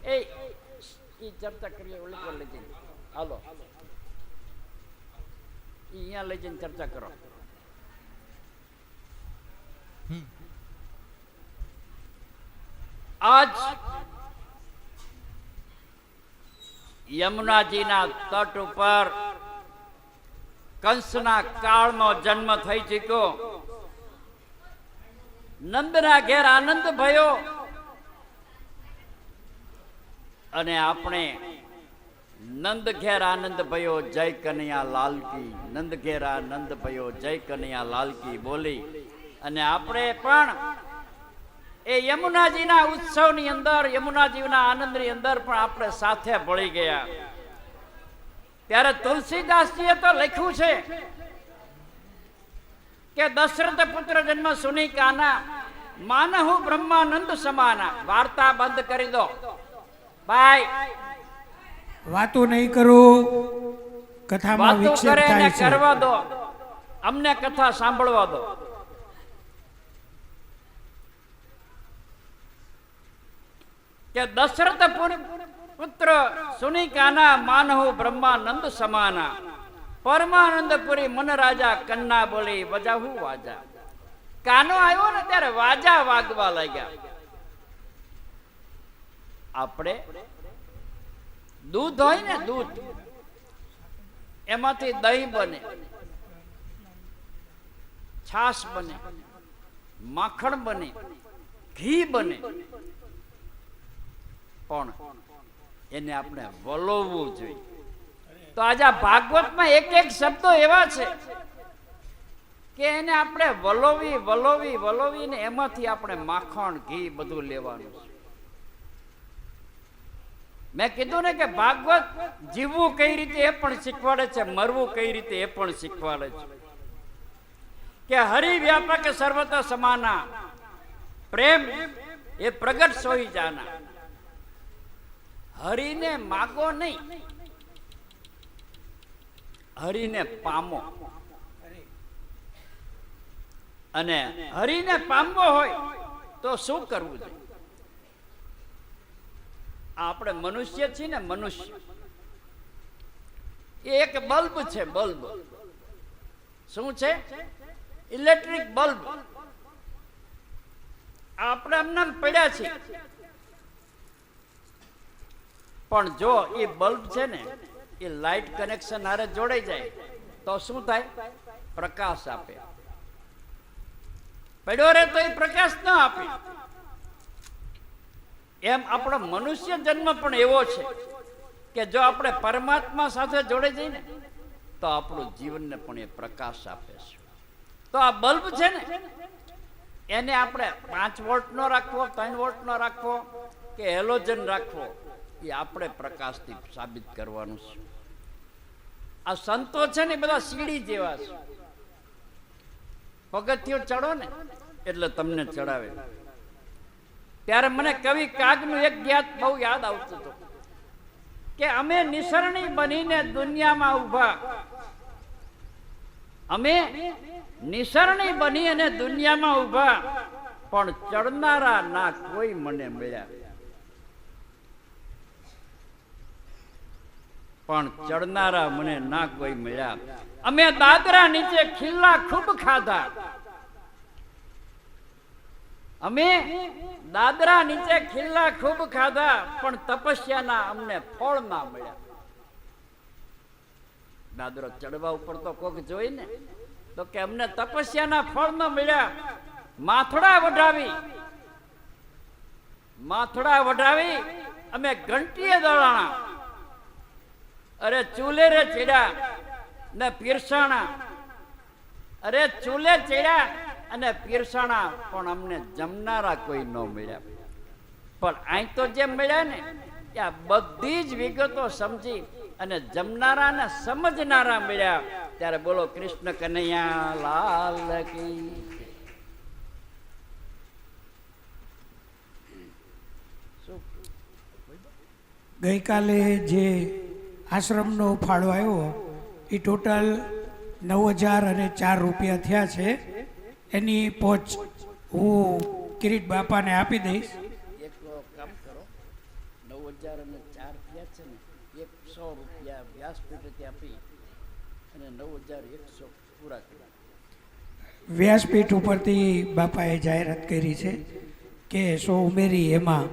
Speaker 3: એ ચર્ચા કરીએ ઓલી પર લઈ જઈને હાલો, અહીંયા લઈ જઈને ચર્ચા કરો. આજ યમુનાજીના તટ ઉપર કંસના કાળનો જન્મ થઈ ચૂક્યો. નંદના ઘેર આનંદ ભયો અને આપણે નંદ ઘેર આનંદ ભયો જય કનૈયા લાલ કી, નંદ ઘેર આનંદ ભયો જય કનૈયા લાલ કી બોલી અને આપણે પણ એ યમુનાજીના ઉત્સવની અંદર, યમુનાજીના આનંદની અંદર પણ આપણે સાથે ભળી ગયા. ત્યારે તુલસીદાસજીએ તો લખ્યું છે કે દશરથ પુત્ર જન્મ સુની કાના માનહુ બ્રહ્માનંદ સમાના. વાર્તા બંધ કરી દો ભાઈ,
Speaker 4: વાતો નહીં કરું, કથામાં
Speaker 3: વાતો
Speaker 4: વિક્ષેપ
Speaker 3: કરે ને
Speaker 4: થાય છે.
Speaker 3: કરવા દો, અમને કથા સાંભળવા દો. કે દશરથ પુત્ર સુનિકાના માનહુ બ્રહ્માનંદ સમાના, પરમાનંદપુરી મન રાજા કન્ના બોલી વજાહુ વાજા. કાનો આવ્યો ને ત્યારે વાજા વાગવા લાગ્યા. આપણે દૂધ હોય ને દૂધ, એમાંથી દહીં બને, છાશ બને, માખણ બને, ઘી બને, પણ એને આપણે વલોવવું જોઈએ. તો આજે આ ભાગવતમાં એક એક શબ્દો એવા છે કે એને આપણે વલોવી વલોવી વલોવીને એમાંથી આપણે માખણ ઘી બધું લેવાનું છે. મેં કીધું ને કે ભાગવત જીવવું કઈ રીતે એ પણ શીખવાડે છે, મરવું કઈ રીતે એ પણ શીખવાડે છે. કે હરિ વ્યાપક સર્વત્ર સમાના, પ્રેમ એ પ્રગટ સોઈ જાના. હરિને માગો નહીં, હરિને પામો. અને હરિને પામવો હોય તો શું કરવું જોઈએ? આપણે મનુષ્ય છીએ ને, મનુષ્ય એ એક બલ્બ છે. બલ્બ શું છે? Electric bulb. આપણે એમને પડ્યા છીએ, પણ જો એ બલ્બ છે ને એ લાઇટ કનેક્શન હારે જોડાઈ જાય તો શું થાય? પ્રકાશ આપે. પડ્યો રે તો એ પ્રકાશ ન આપે. એમ આપણો મનુષ્ય જન્મ પણ એવો છે કે જો આપણે પરમાત્મા સાથે જોડાઈ જઈએ ને તો આપણું જીવનને પણ એ પ્રકાશ આપે છે. તો આ બલ્બ છે ને એને આપણે 5 વોલ્ટ નો રાખવો, 3 વોલ્ટ નો રાખવો કે હેલોજન રાખવો, એ આપણે પ્રકાશથી સાબિત કરવાનું છે. આ સંતો છે ને બધા સીડી જેવા છે. પગથિયું ચડો ને એટલે તમને ચડાવે. ત્યારે મને કવિ કાગનું એક ગીત બહુ યાદ આવતું હતું કે અમે નિસરણી બનીને દુનિયામાં ઊભા, અમે નિસરણી બની અને દુનિયામાં ઊભા, પણ ચડનારા ના કોઈ મને મળ્યા. પણ ચડનારા મને ના કોઈ મળ્યા. અમે દાદરા નીચે ખીલ્લા ખૂબ ખાધા, અમે દાદરા નીચે ખીલ્લા ખૂબ ખાધા, પણ તપસ્યાના અમને ફળ ના મળ્યા. દાદરો ચડવા ઉપર તો કોક જોઈ ને તો કે અમને તપસ્યાના ફળ ન મળ્યા. માથડા વઢાવી અમે ઘંટીએ દળાણા, અરે ચૂલે રે ચડ્યા ને પીરસાણા, અરે ચૂલે ચડ્યા અને પીરસાણા, પણ અમને જમનારા કોઈ ન મળ્યા. પણ અહીં તો જેમ મળ્યા ને ત્યાં બધી જ વિગતો સમજી અને જમનારા ને સમજનારા મળ્યા. ત્યારે બોલો કૃષ્ણ કનૈયા લાલ કી.
Speaker 4: ગઈકાલે જે આશ્રમનો ફાળો આવ્યો એ ટોટલ 9,004 રૂપિયા થયા છે. એની પહોંચ હું કિરીટ બાપાને આપી દઈશ.
Speaker 3: એક કામ કરો, 9,004 થયા છે ને, 100 રૂપિયા વ્યાસપીઠેથી આપી અને 9,100 પૂરા કર્યા.
Speaker 4: વ્યાસપીઠ ઉપરથી બાપાએ જાહેરાત કરી છે કે 100 ઉમેરી એમાં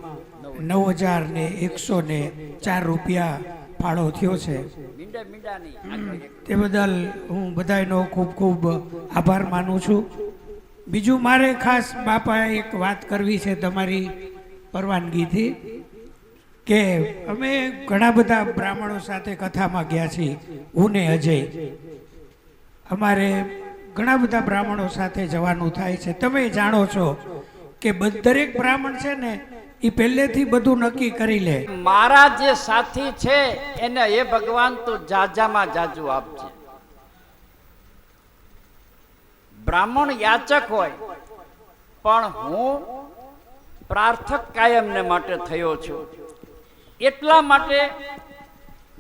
Speaker 4: 9,104 રૂપિયા ફાળો થયો છે.
Speaker 3: મીંડાની આગળ એક
Speaker 4: તે બદલ હું બધાયનો ખૂબ ખૂબ આભાર માનું છું. બીજું મારે ખાસ બાપાએ એક વાત કરવી છે તમારી પરવાનગીથી, કે અમે ઘણા બધા બ્રાહ્મણો સાથે કથામાં ગયા છીએ. હું ને અજય અમારે ઘણા બધા બ્રાહ્મણો સાથે જવાનું થાય છે. તમે જાણો છો કે દરેક બ્રાહ્મણ છે ને એ પહેલેથી બધું નક્કી કરી લે.
Speaker 3: મારા જે સાથી છે એને એ ભગવાન તું જાજામાં જાજુ આપજે. બ્રાહ્મણ યાચક હોય પણ હું પ્રાર્થક કાયમને માટે થયો છું. એટલા માટે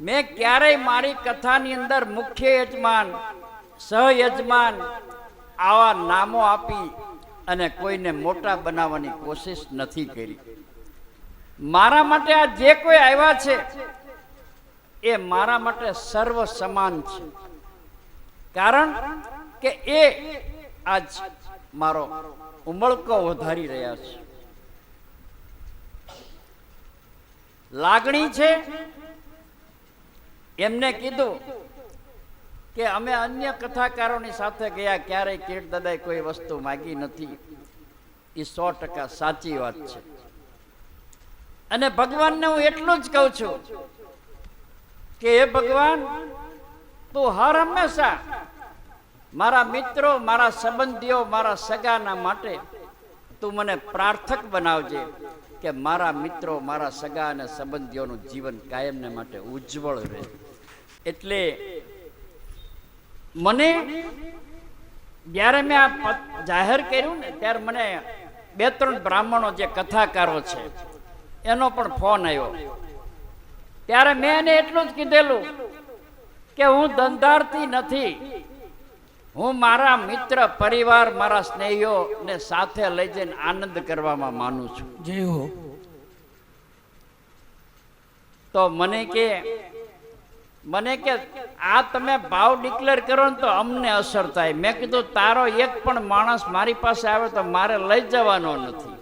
Speaker 3: મેં ક્યારેય મારી કથાની અંદર મુખ્ય યજમાન, સહયજમાન આવા નામો આપી અને કોઈને મોટા બનાવવાની કોશિશ નથી કરી. મારા માટે આ જે કોઈ આવ્યા છે એ મારા માટે સર્વ સમાન છે. કારણ કે એ આજ મારો ઉમળકો વધારી રહ્યા છે. લાગણી છે. એમને કીધું કે અમે અન્ય કથાકારોની સાથે ગયા, ક્યારેય કીર્ત દાદાએ કોઈ વસ્તુ માગી નથી. એ 100% સાચી વાત છે. અને ભગવાનને હું એટલું જ કહું છું કે હે ભગવાન, તું હર હંમેશા મારા મિત્રો, મારા સંબંધીઓ, મારા સગાના માટે તું મને પ્રાર્થક બનાવજે કે મારા મિત્રો, મારા સગા અને સંબંધીઓનું જીવન કાયમને માટે ઉજ્જવળ રહે. એટલે મને જ્યારે મેં આ જાહેર કર્યું ને ત્યારે મને 2-3 બ્રાહ્મણો જે કથાકારો છે એનો પણ ફોન આવ્યો. ત્યારે મેં એને એટલું જ કીધેલું કે હું ધંધાર્થી નથી, હું મારા મિત્ર, પરિવાર, મારા સ્નેહીઓને સાથે લઈ જઈને આનંદ કરવામાં માનું છું.
Speaker 4: જય હો.
Speaker 3: તો મને કે આ તમે ભાવ ડિક્લેર કરો ને તો અમને અસર થાય. મેં કીધું તારો એક પણ માણસ મારી પાસે આવે તો મારે લઈ જવાનો નથી.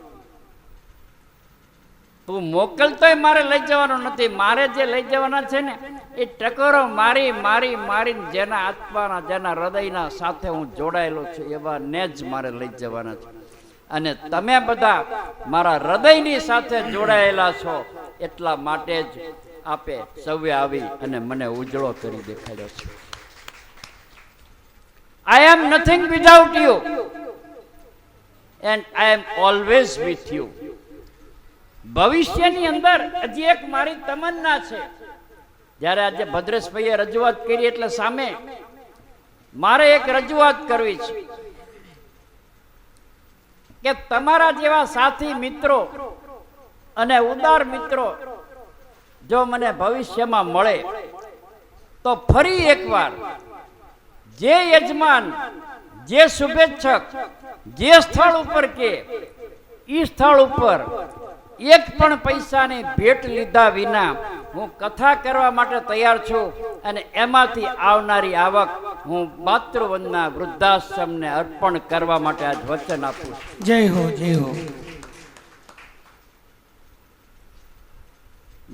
Speaker 3: તું મોકલતોય મારે લઈ જવાનો નથી. મારે જે લઈ જવાના છે ને એ ટકોરો મારી મારી મારી જેના આત્માના, જેના હૃદયના સાથે હું જોડાયેલો છું એવા ને જ મારે લઈ જવાના છે. અને તમે બધા મારા હૃદયની સાથે જોડાયેલા છો એટલા માટે જ આપે સૌએ આવી અને મને ઉજળો કરી દેખાડ્યો છે. I am nothing without you and I am always with you. ભવિષ્યની અંદર હજી એક મારી તમન્ના છે. જ્યારે આજે ભદ્રેશભાઈએ રજૂઆત કરી એટલે સામે મારે એક રજૂઆત કરવી છે કે તમારા જેવા સાથી મિત્રો અને ઉદાર મિત્રો જો મને ભવિષ્યમાં મળે તો ફરી એકવાર જે યજમાન, જે શુભેચ્છક જે સ્થળ ઉપર કે એ સ્થળ ઉપર એક પણ પૈસાની ભેટ લીધા વિના હું કથા કરવા માટે તૈયાર છું. અને એમાંથી આવનારી આવક હું માતૃવંદના વૃદ્ધાશ્રમને અર્પણ કરવા માટે આજ વચન આપું છું.
Speaker 4: જય હો, જય હો.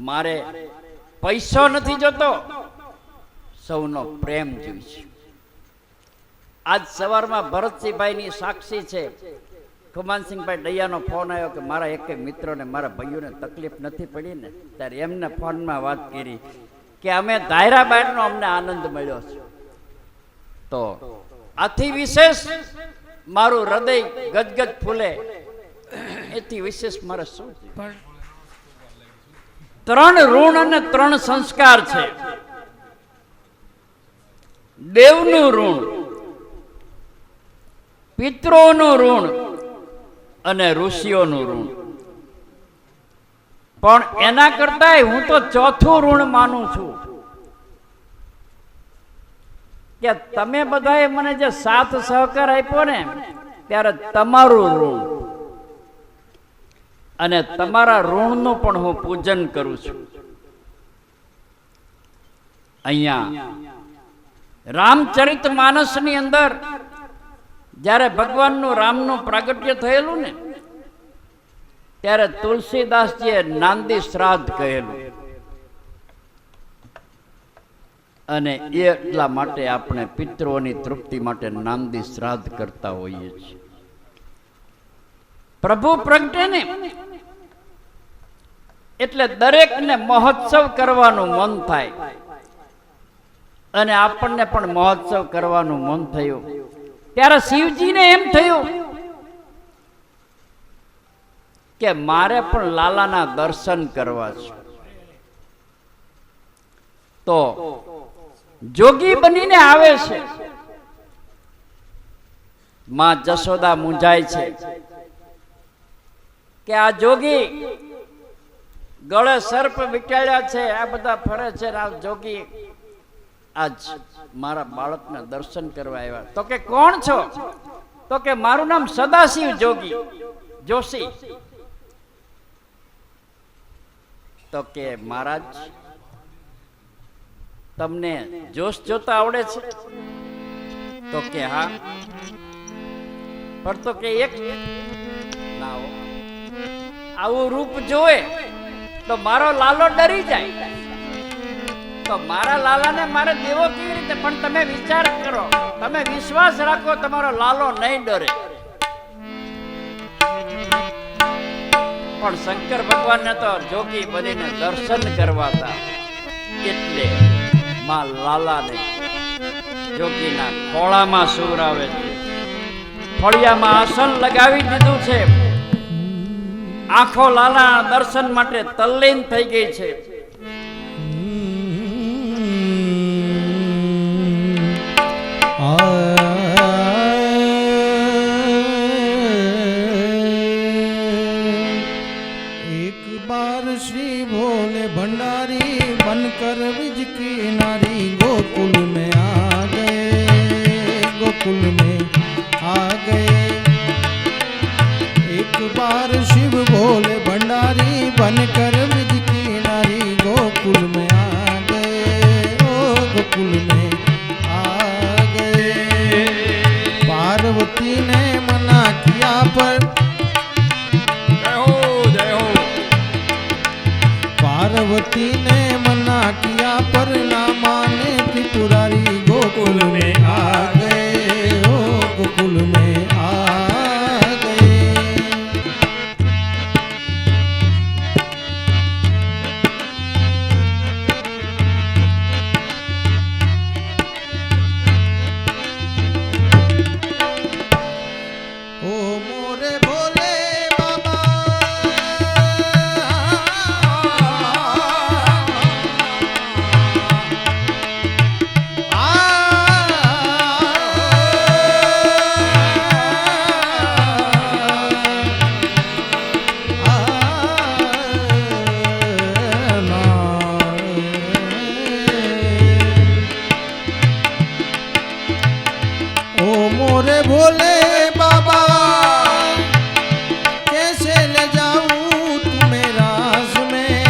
Speaker 3: મારે પૈસો નથી જોતો, સૌનો પ્રેમ જોઈએ. આજ સવારમાં ભરતસિંહભાઈની સાક્ષી છે, ખુમાનસિંહભાઈ ડૈયાનો ફોન આવ્યો કે મારા એક મિત્રોને, મારા ભાઈઓને તકલીફ નથી પડી ને, ત્યારે એમને ફોનમાં વાત કરી કે અમે ધાયરા બારનો અમને આનંદ મળ્યો છે. તો આથી વિશેષ મારું હૃદય ગદગદ ફૂલે એથી વિશેષ મારે શું છે? 3 ઋણ અને 3 સંસ્કાર છે. દેવનું ઋણ, પિતૃઓનું ઋણ અને ઋષિઓનું ઋણ. પણ એના કરતા હું તો 4થું ઋણ માનું છું કે તમે બધાએ મને જે સાથ સહકાર આપ્યો ને ત્યારે તમારું ઋણ અને તમારા ઋણનું પણ હું પૂજન કરું છું. અહીંયા રામચરિત માનસની અંદર જ્યારે ભગવાનનું રામનું પ્રાગટ્ય થયેલું ને ત્યારે તુલસીદાસજીએ નાંદી શ્રાદ્ધ કહેલું. અને એટલા માટે આપણે પિતૃઓની તૃપ્તિ માટે નાંદી શ્રાદ્ધ કરતા હોઈએ છીએ. પ્રભુ પ્રગટે ને એટલે દરેકને મહોત્સવ કરવાનું મન થાય અને આપણને પણ મહોત્સવ કરવાનું મન થયું. ત્યારે શિવજીને એમ થયું કે મારે પણ લાલાના દર્શન કરવા છે. તો જોગી બનીને આવે છે. માં જશોદા મૂંઝાય છે કે આ જોગી ગળે સર્પ વીંટાળ્યા છે, આ બધા ફરે છે, આ જોગી આજ મારા બાળકના દર્શન કરવા આવ્યા. તો કે કોણ છો? તો કે મારું નામ સદાશિવ જોગી જોશી. તો કે મહારાજ તમને જોશ જોતા આવડે છે? તો કે હા. પણ તો કે એક ના હો, આવું રૂપ જોવે તો મારો લાલો ડરી જાય. તો મારા લાલાને મારે દેવો કેવી રીતે? પણ તમે વિચાર કરો, તમે વિશ્વાસ રાખો, તમારો લાલો નહીં ડરે. પણ શંકર ભગવાનને તો જોગી બનીને દર્શન કરવા હતા એટલે માં લાલાને જોગીના ખોળામાં સુવરાવે છે. ફળિયામાં આસન લગાવી દીધું છે. આંખો લાલા દર્શન માટે તલ્લીન થઈ ગઈ છે.
Speaker 2: एक बार श्री भोले भंडारी बनकर ब्रज की नारी गोकुल में आ गए, गोकुल में आ गए. एक बार शिव भोले भंडारी बनकर ब्रज की नारी गोकुल में आ गए, ओ गोकुल में आ गए. पार्वती ने मना किया पर पार्वती ने मना किया पर ना माने त्रिपुरारी गोकुल में आ गए, ओ गोकुल में आ गए. ओ मोरे भोले बाबा मोरे भोले बाबा कैसे ले जाऊं तुम्हें रास में.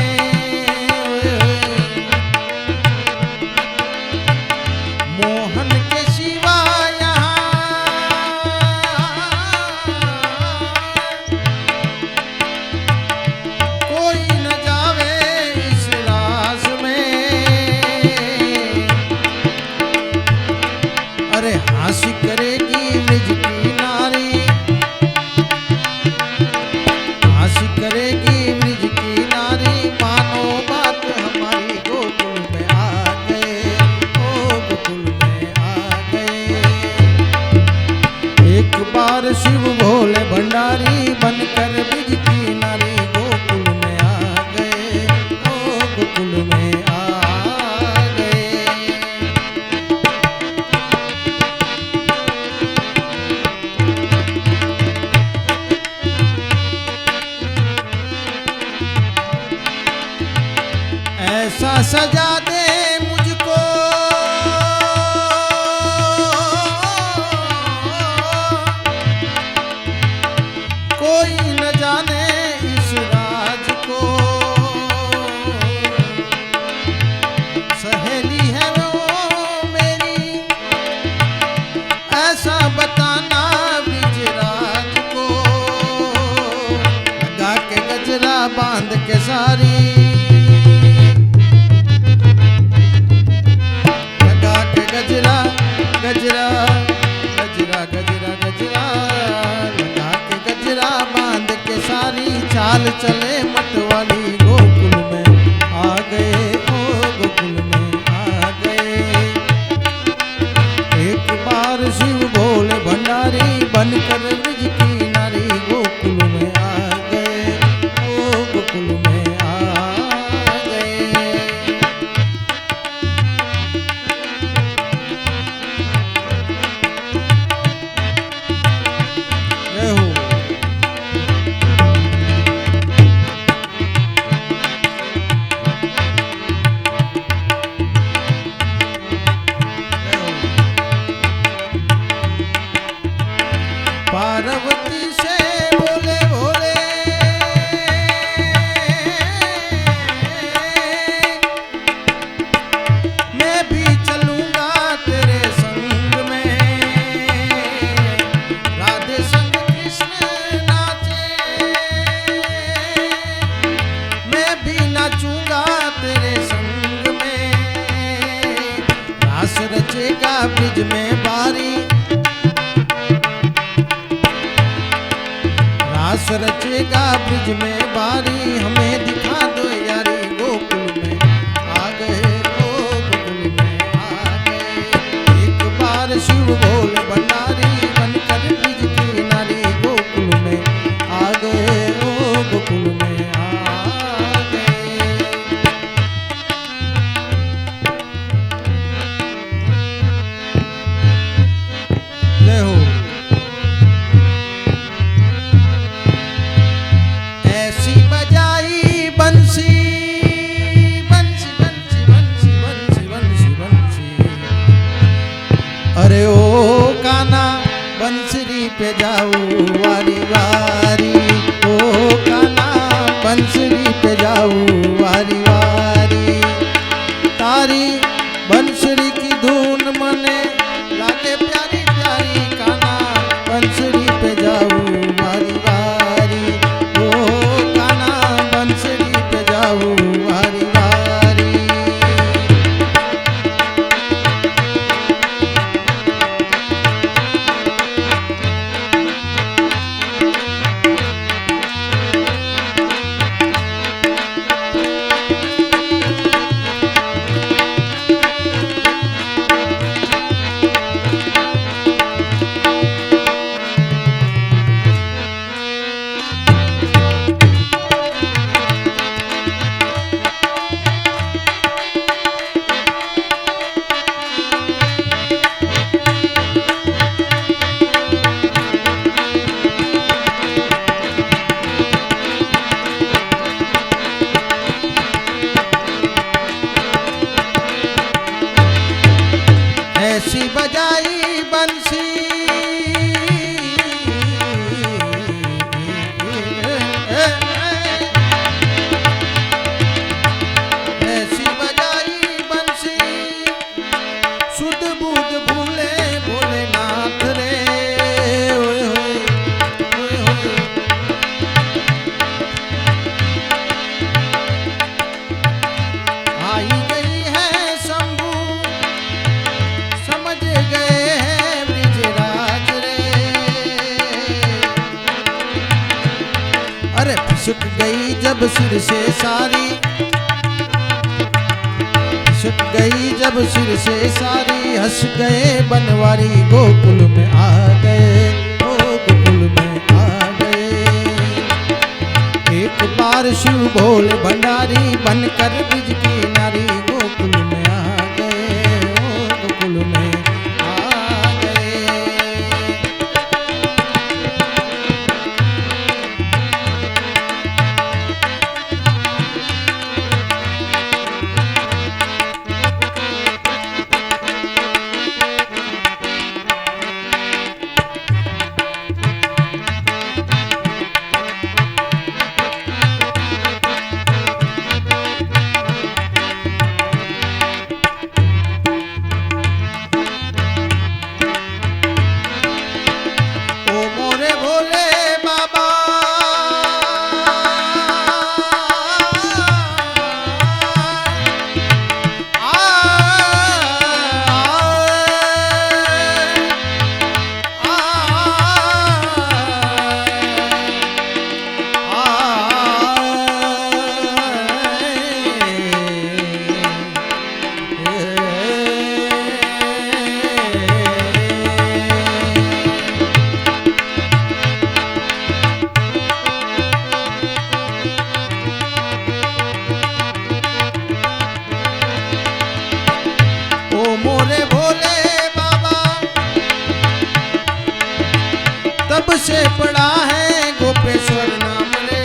Speaker 2: मोहन के सिवा यहाँ कोई न जावे इस रास में. अरे हासी करेगी ब्रज की नारी, हासी करेगी ब्रज की नारी. मानो बात हमारी गोकुल में आ गए, ओ गोकुल में आ गए. एक बार शिव भोले भंडारी बनकर ब्रज की नारी गोकुल में आ गए, ओ गोकुल में आ गए. ऐसा सजा दे मुझको गजरा लगा के गजरा बांध के सारी चाल चले मतवाली गोकुल में आ गए ओ गोकुल में आ गए। एक बार शिव भोले भंडारी बनकर ब्रज की नारी गोकुल में आ गए ओ गोकुल में आ गए। जय हो। पार्वती से बोले बोले मैं भी चलूंगा तेरे संग में। राधे संग कृष्ण नाचे मैं भी नाचूंगा तेरे संग में। रास रचेगा ब्रिज में बारी रास रचेगा ब्रिज में बारी हमें दिखा दो यारी गोकुल में आ गए ओ गोकुल में आ गए। एक बार शिव बोल भंडारी बनकर ब्रिज की नारी गोकुल में आ गए ओ गोकुल में आ गए। जय हो। ऐसी बजाई बंसी बंसी बंसी बंसी बंसी बंसी बंसी। अरे ओ काना बंसरी पे जाऊ वारी वारी ओ काना बंसरी पे जाऊ वारी वारी। तारी बंसरी की धुन मने लागे प्यारी प्यारी काना बंसरी पे जाऊ वारी वारी ओ काना बंसरी पे जाऊ वारी वारी। ऐसी बजाई बंसी ऐसी बजाई बंसी सुध बुध भूले भोलेनाथ रे ओए होए ओए होए। आई गई है शंभू समझ गए हैं ब्रिजराज रे। अरे फिसक गई जब सिर से सारी फिसक गई जब सिर से सारी हंस गए बनवारी गोकुल में आ गए ओ गोकुल में आ गए। एक बार शिव भोले भंडारी बनकर ब्रिज की नारी गोकुल में आ गए ओ गोकुल में आ गए। सबसे बड़ा है गोपेश्वर नाम रे।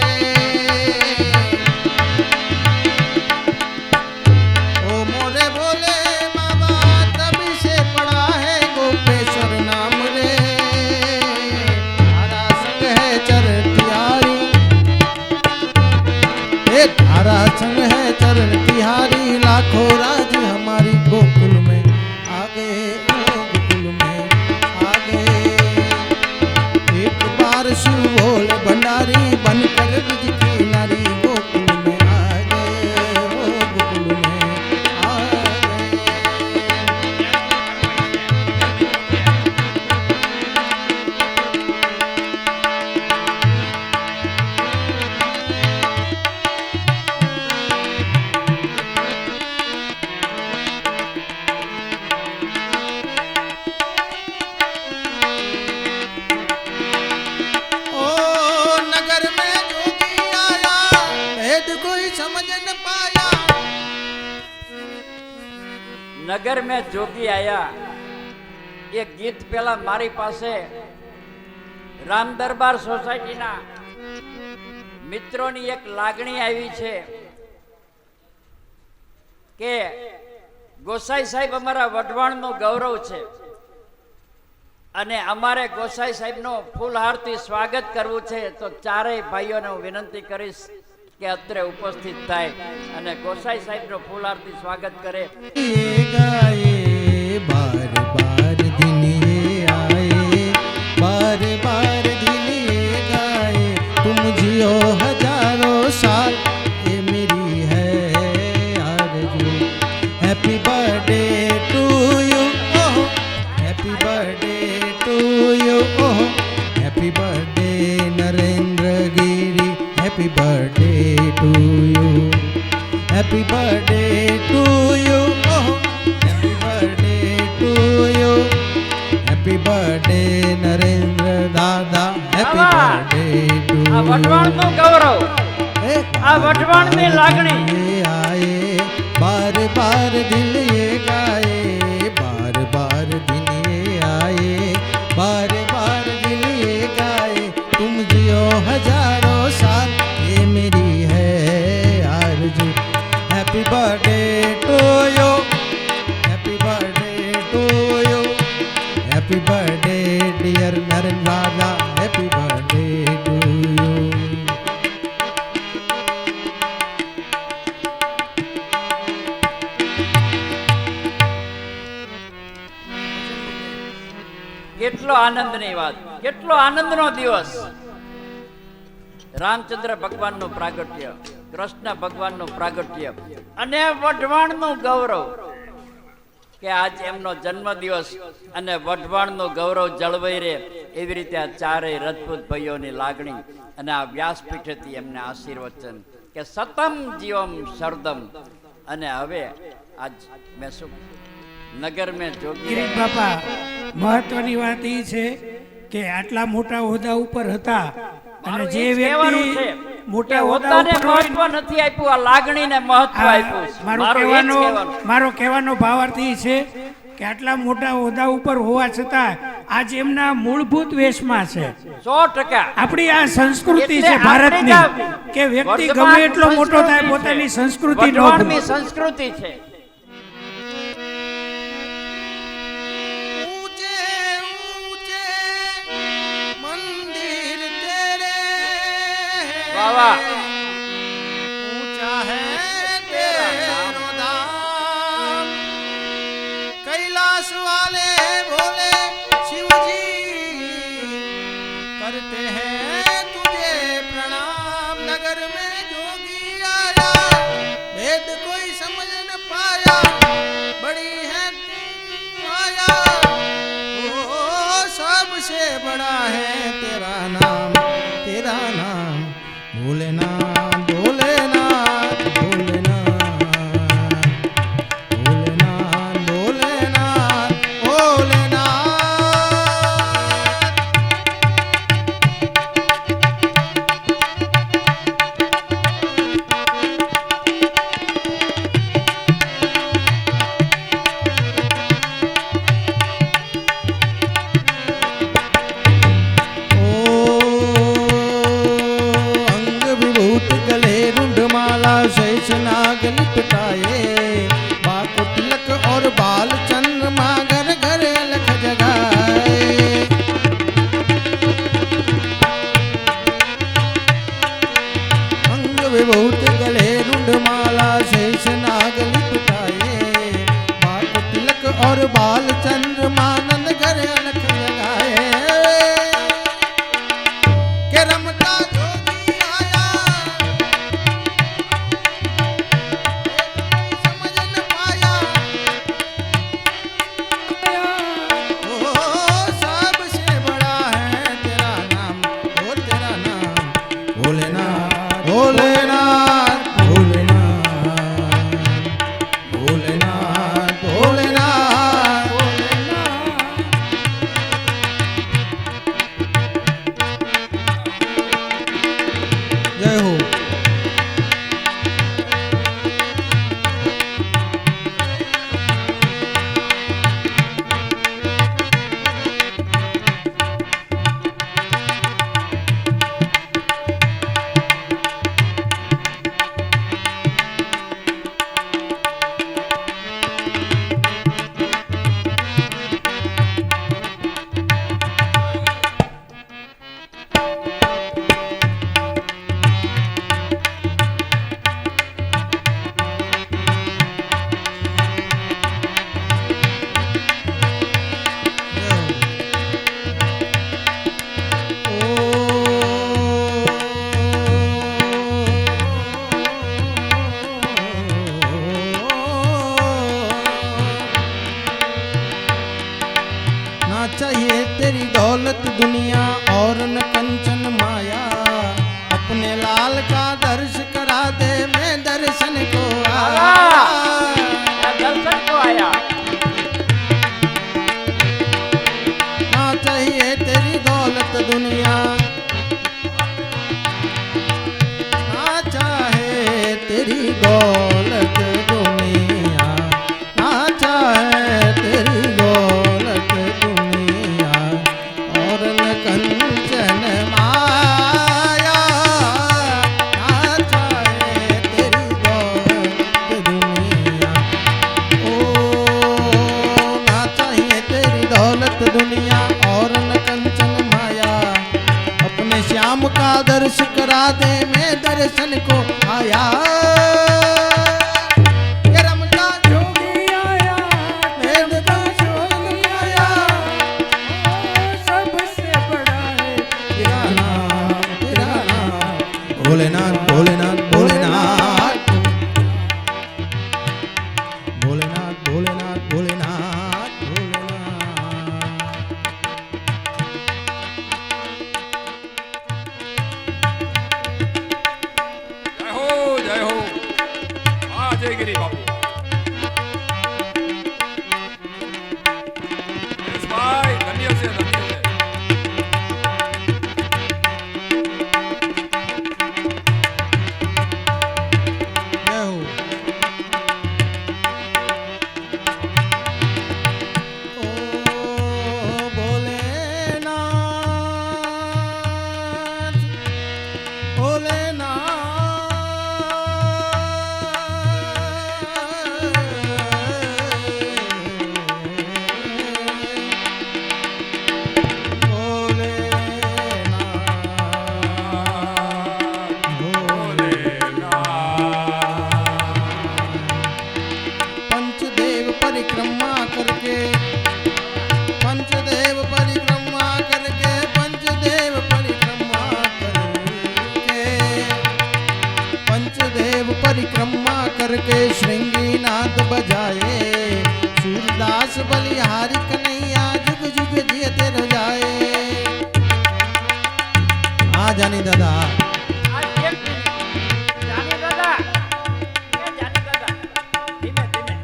Speaker 2: ओ मोरे बोले बाबा तब से बड़ा है गोपेश्वर नाम रे। तारा संग है चरण तिहारी, हे तारा संग है चरण तिहारी। लाखों राज हमारी गोकुल में आ गए, ओ गोकुल में आ गए। एक बार शिव भोले भंडारी बनकर ब्रज की नारी गोकुल में आ गए, ओ गोकुल में आ गए। ओ नगर में जोगी आया, भेद कोई समझ न पाया।
Speaker 3: નગર મેં જોગી આયા એક ગીત પેલા મારી પાસે રામ દરબાર સોસાયટીના મિત્રોની એક લાગણી આવી છે કે ગોસાઈ સાહેબ અમારા વઢવાણનું ગૌરવ છે અને અમારે ગોસાઈ સાહેબનો ફૂલહારથી સ્વાગત કરવું છે, તો ચારેય ભાઈઓને હું વિનંતી કરીશ કે અત્રે ઉપસ્થિત થાય અને ગોસાઈ સાહેબનો ફૂલહારથી સ્વાગત કરે।
Speaker 2: ये गाए बार बार दिन ये आए, बार बार दिन ये गाए। तुम जियो हजारों साल ये मेरी है आरज़ू। Happy birthday to you, oh happy birthday to you, oh happy birthday Narendra Giri. Happy birthday to you, happy birthday to you, oh happy birthday to you. Happy birthday Narendra Dada, happy birthday to
Speaker 3: આ વઢવાણનું ગૌરવ, આ વઢવાણની લાગણી।
Speaker 2: ये आए बार बार दिल ये गाए, बार बार दिन ये आए, बार बार दिल ये गाए। तुम जियो हजारों साल ये मेरी है आरज़ू। Happy birthday to you, happy birthday to you. Happy birthday dear Narendra Dada, happy birthday to you.
Speaker 3: કેટલો આનંદની વાત, કેટલો આનંદનો દિવસ। રામચંદ્ર ભગવાનનું પ્રાગટ્ય, કૃષ્ણ ભગવાનનું પ્રાગટ્ય અને વઢવાણનું ગૌરવ કે આજ એમનો જન્મદિવસ અને વઢવાણનું ગૌરવ જળવાઈ રહે એવી રીતે આ ચારેય રજપૂત ભાઈઓની લાગણી અને આ વ્યાસપીઠેથી એમને આશીર્વચન કે સતમ જીવમ શરદમ। અને હવે આજ મેં શું નગર મેં જોગી
Speaker 4: ગિરીશ બાપા, મહત્વની વાત એ છે કે આટલા મોટા હોદ્દા ઉપર હતા અને જે
Speaker 3: કહેવાનું
Speaker 4: વ્યક્તિ
Speaker 3: છે
Speaker 4: મોટા
Speaker 3: કે
Speaker 4: હોદ્દા
Speaker 3: હોદ્દાને
Speaker 4: ઉપર હોય,
Speaker 3: મહત્વ નથી આપ્યું, આ લાગણીને મહત્વ આપ્યું છે।
Speaker 4: મારો કહેવાનો ભાવાર્થ એ છે કે આટલા મોટા હોદ્દા ઉપર હોવા છતાં આજ એમના મૂળભૂત વેશમાં છે।
Speaker 3: 100%
Speaker 4: આપણી આ સંસ્કૃતિ
Speaker 3: એટલે
Speaker 4: છે ભારતની
Speaker 3: આપણી
Speaker 4: કે વ્યક્તિ
Speaker 3: વર્તમાન
Speaker 4: ગમે એટલો મોટો થાય
Speaker 3: સંસ્કૃતિ
Speaker 4: પોતાની
Speaker 3: છે।
Speaker 4: સંસ્કૃતિ ન
Speaker 3: વર્તમાનની
Speaker 4: ભૂલે।
Speaker 3: સંસ્કૃતિ છે।
Speaker 2: ऊंचे ऊंचे मंदिर तेरे
Speaker 3: વાહ વાહ।
Speaker 2: ऊंचा है तेरा धाम। कैलाश वाले भोले शिव जी करते हैं तुझे प्रणाम। नगर में जोगी आया, भेद कोई समझ न पाया। बड़ी है माया, ओ सबसे बड़ा है तेरा नाम, तेरा नाम भोलेनाथ भोलेनाथ भोलेनाथ भोलेनाथ भोलेनाथ भोलेनाथ। दुनिया ना चाहे तेरी दौलत दुनिया ना चाहे तेरी दौलत दुनिया और न कंचन माया ना चाहे तेरी दौलत दुनिया ओ ना चाहिए तेरी दौलत दुनिया और न कंचन माया अपने श्याम का दर्श करा दे मैं दर्शन को आया ये रमता जोगी आया वेद का जोगी आया
Speaker 4: सबसे बड़ा है
Speaker 2: तेरा नाम भोलेनाथ भोलेनाथ भोलेनाथ भोलेनाथ भोलेनाथ भोलेनाथ भोलेनाथ
Speaker 1: જય હો હા જયગીરી બાપુ યશભાઈ ધન્ય છે ધન્ય છે
Speaker 2: જય હો ओ भोलेनाथ पंचदेव परिक्रमा करके पंचदेव परिक्रमा करके पंचदेव परिक्रमा करके पंचदेव परिक्रमा करके श्रृंगीनाथ बजाए सूरदास बलिहारी कन्हैया जुग जुग जियते रह जाए हाँ जानी दादा
Speaker 3: આ એક મિનિટ. જાની દાદા એ જાની દાદા ધીમે ધીમે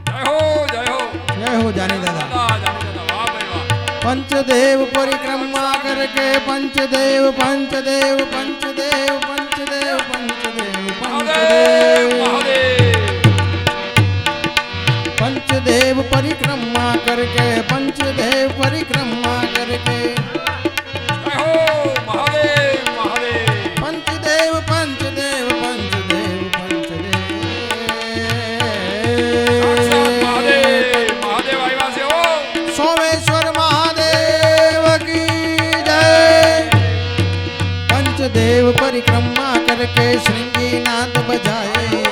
Speaker 1: જય હો
Speaker 2: जय हो जानी दादा
Speaker 1: જાની દાદા વાહ ભાઈ વાહ
Speaker 2: पंचदेव परिक्रमा करके पंचदेव पंचदेव पंचदेव पंचदेव पंचदेव
Speaker 1: મહાદેવ
Speaker 2: पंचदेव
Speaker 1: મહાદેવ
Speaker 2: पंचदेव परिक्रमा करके पंचदेव परिक्रमा करके
Speaker 1: જય હો મહાદેવ મહાદેવ
Speaker 2: पंचदेव पंचदेव पंचदेव
Speaker 1: સાક્ષાત મહાદેવ
Speaker 2: पंचदेव
Speaker 1: મહાદેવ આવ્યા છે હો
Speaker 2: सोमेश्वर महादेव की जय पंचदेव परिक्रमा करके श्रृंगीनाथ बजाए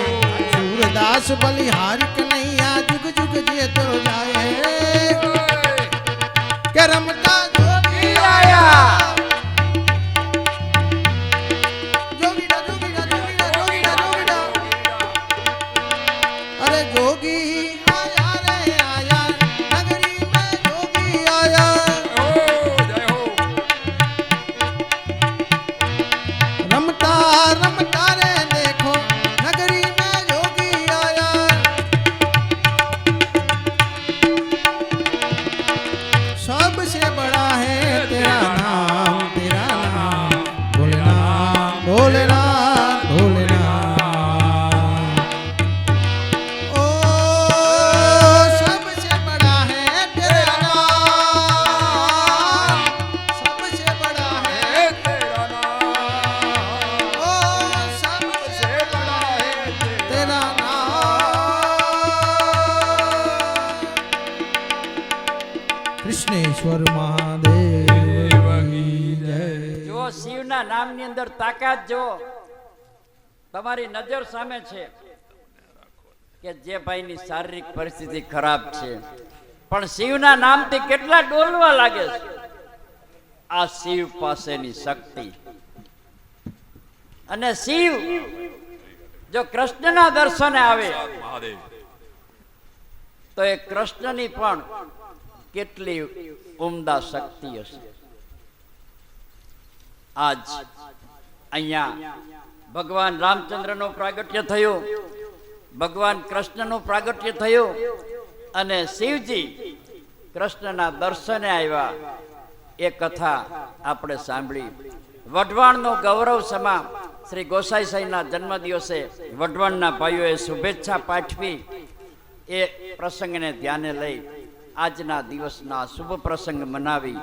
Speaker 2: सूरदास बलिहारी कन्हैया जुग जुग जियत हो जाए के रमता जोगी आया जोगीड़ा जोगीड़ा जोगीड़ा जोगीड़ा जोगीड़ा अरे जोगी आया रे आया नगरी में जोगी आया
Speaker 1: જય હો
Speaker 2: रमता रमता रे देखो नगरी में जोगी आया सबसे बड़ा है तेरा नाम भोलेनाथ भोलेनाथ भोलेनाथ ओ सबसे बड़ा है तेरा नाम सबसे बड़ा है
Speaker 1: હે તેરા નામ
Speaker 2: ओ सबसे
Speaker 1: से बड़ा है
Speaker 2: तेरा नाम कृष्णेश्वर महादेव की जय
Speaker 3: જો શિવના નામની અંદર તાકાત જો તમારી નજર સામે છે કે જે ભાઈની શારીરિક પરિસ્થિતિ ખરાબ છે પણ શિવના નામથી કેટલા ડોલવા લાગે છે આ શિવ પાસેની શક્તિ અને શિવ જો કૃષ્ણના દર્શને આવે
Speaker 1: મહાદેવ
Speaker 3: તો એ કૃષ્ણની પણ કેટલી ઉમદા શક્તિ હશે આજ અહીંયા ભગવાન રામચંદ્રનું પ્રાગટ્ય થયું ભગવાન કૃષ્ણનું પ્રાગટ્ય થયું અને શિવજી કૃષ્ણના દર્શને આવ્યા એ કથા આપણે સાંભળી. વઢવાણનો ગૌરવ સમા શ્રી ગોસાઈ સાંઈના જન્મદિવસે વઢવાણના ભાઈઓએ શુભેચ્છા પાઠવી. એ પ્રસંગને ધ્યાને લઈ આજના દિવસના શુભ પ્રસંગ મનાવી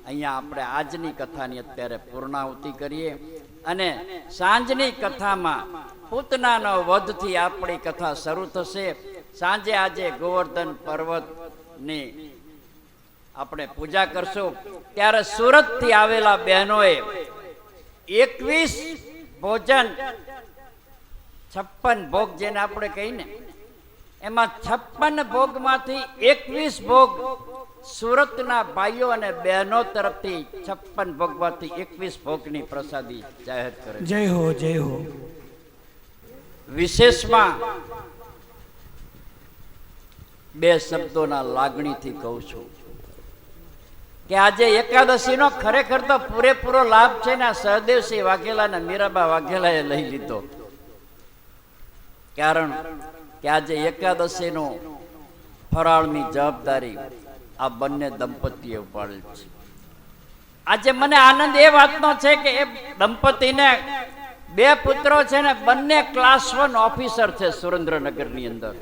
Speaker 3: અહીંયા આપણે આજની કથાની અત્યારે પૂર્ણાહુતિ કરીએ. અને સાંજની કથામાં પૂતનાનો વધથી આપણી કથા શરૂ થશે. સાંજે આજે ગોવર્ધન પર્વતની આપણે પૂજા કરશું. ત્યારે સુરતથી આવેલા બહેનોએ 21 ભોજન 56 ભોગ જેને આપણે કહીને એમાં 56 ભોગમાંથી 21 ભોગ સુરતના ભાઈઓ અને બહેનો તરફથી 56 ભોગમાંથી 21 ભોગની પ્રસાદી જાહેર કરે.
Speaker 4: જય હો, જય હો.
Speaker 3: વિશેષમાં 2 શબ્દોના લાગણીથી કહું છું કે આજે એકાદશીનો ખરેખર તો પૂરેપૂરો લાભ છે ને સહદેવસિંહ વાઘેલા અને મીરાબા વાઘેલાએ લઈ લીધો. કારણ કે આજે એકાદશીનો ફરાળની જવાબદારી આ બંને દંપતીએ ઉપાડેલ છે. આજે મને આનંદ એ વાતનો છે કે એ દંપતીને 2 પુત્રો છે ને બંને ક્લાસ 1 ઓફિસર છે સુરેન્દ્રનગરની અંદર.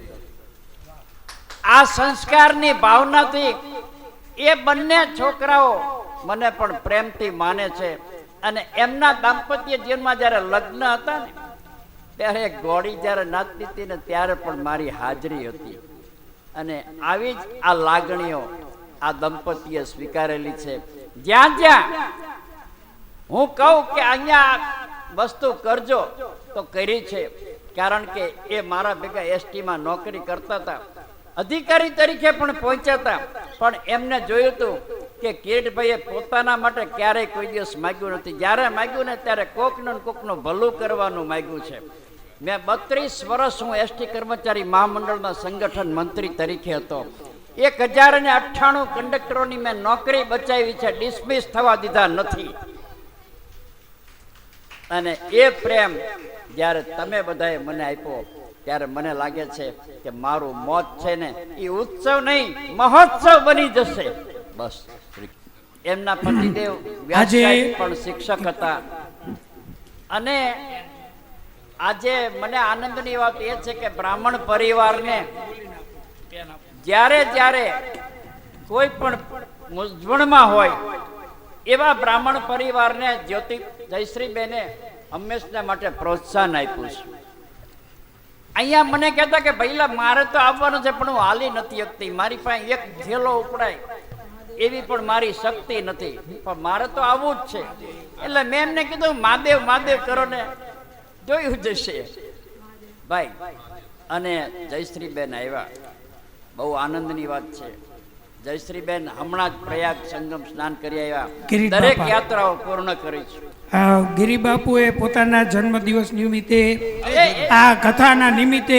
Speaker 3: આ સંસ્કારની ભાવનાથી એ બંને છોકરાઓ મને પણ પ્રેમથી માને છે. અને એમના દાંપત્ય જીવનમાં જ્યારે લગ્ન હતા ને ત્યારે ઘોડી જ્યારે નાચતી હતી ને ત્યારે પણ મારી હાજરી હતી. અને આવી જ આ લાગણીઓ આ દંપતીએ સ્વીકારેલી છે. જ્યાં જ્યાં હું કહું કે અહીંયા વસ્તુ કરજો તો કરી છે. કારણ કે એ મારા ભેગા એસટીમાં નોકરી કરતા હતા, અધિકારી તરીકે પણ પહોંચ્યા હતા. પણ એમને જોયું હતું કે કિરીટભાઈએ પોતાના માટે ક્યારેય કોઈ દિવસ માગ્યું નથી. જ્યારે માગ્યું ને ત્યારે કોકનું ભલું કરવાનું માગ્યું છે. મેં 32 વર્ષ હું એસટી કર્મચારી મહામંડળના સંગઠન મંત્રી તરીકે હતો. 1098 કંડક્ટરોની મેં નોકરી બચાવી છે, ડિસમિસ થવા દીધા નથી. અને એ પ્રેમ જ્યારે તમે બધાએ મને આપ્યો ત્યારે મને લાગે છે કે મારું મોત છે ને એ ઉત્સવ નહીં મહોત્સવ બની જશે. બસ. એમના પતિદેવ વ્યાસજી પણ શિક્ષક હતા. અને આજે મને આનંદની વાત એ છે કે બ્રાહ્મણ પરિવારને જ્યારે કોઈ પણ મૂંઝવણમાં હોય એવા બ્રાહ્મણ પરિવારને જ્યોતિ જયશ્રીબેને હંમેશા માટે પ્રોત્સાહન આપ્યું છે. અહીંયા મને કહેતા કે ભઈલા મારે તો આવવાનું છે પણ હું હાલી નથી શકતી, મારી પાસે એક થેલો ઉપડાય એવી પણ મારી શક્તિ નથી, પણ મારે તો આવવું જ છે. એટલે મેં એમને કીધું મહાદેવ મહાદેવ કરો ને જોયું જશે ભાઈ. અને જયશ્રીબેન આવ્યા, બહુ આનંદની વાત છે. જયશ્રીબેન હમણાં જ પ્રયાગ સંગમ સ્નાન કરી આવ્યા, દરેક યાત્રાઓ પૂર્ણ કરી છે.
Speaker 4: ગિરિબાપુએ પોતાના જન્મદિવસ નિમિત્તે આ કથાના નિમિત્તે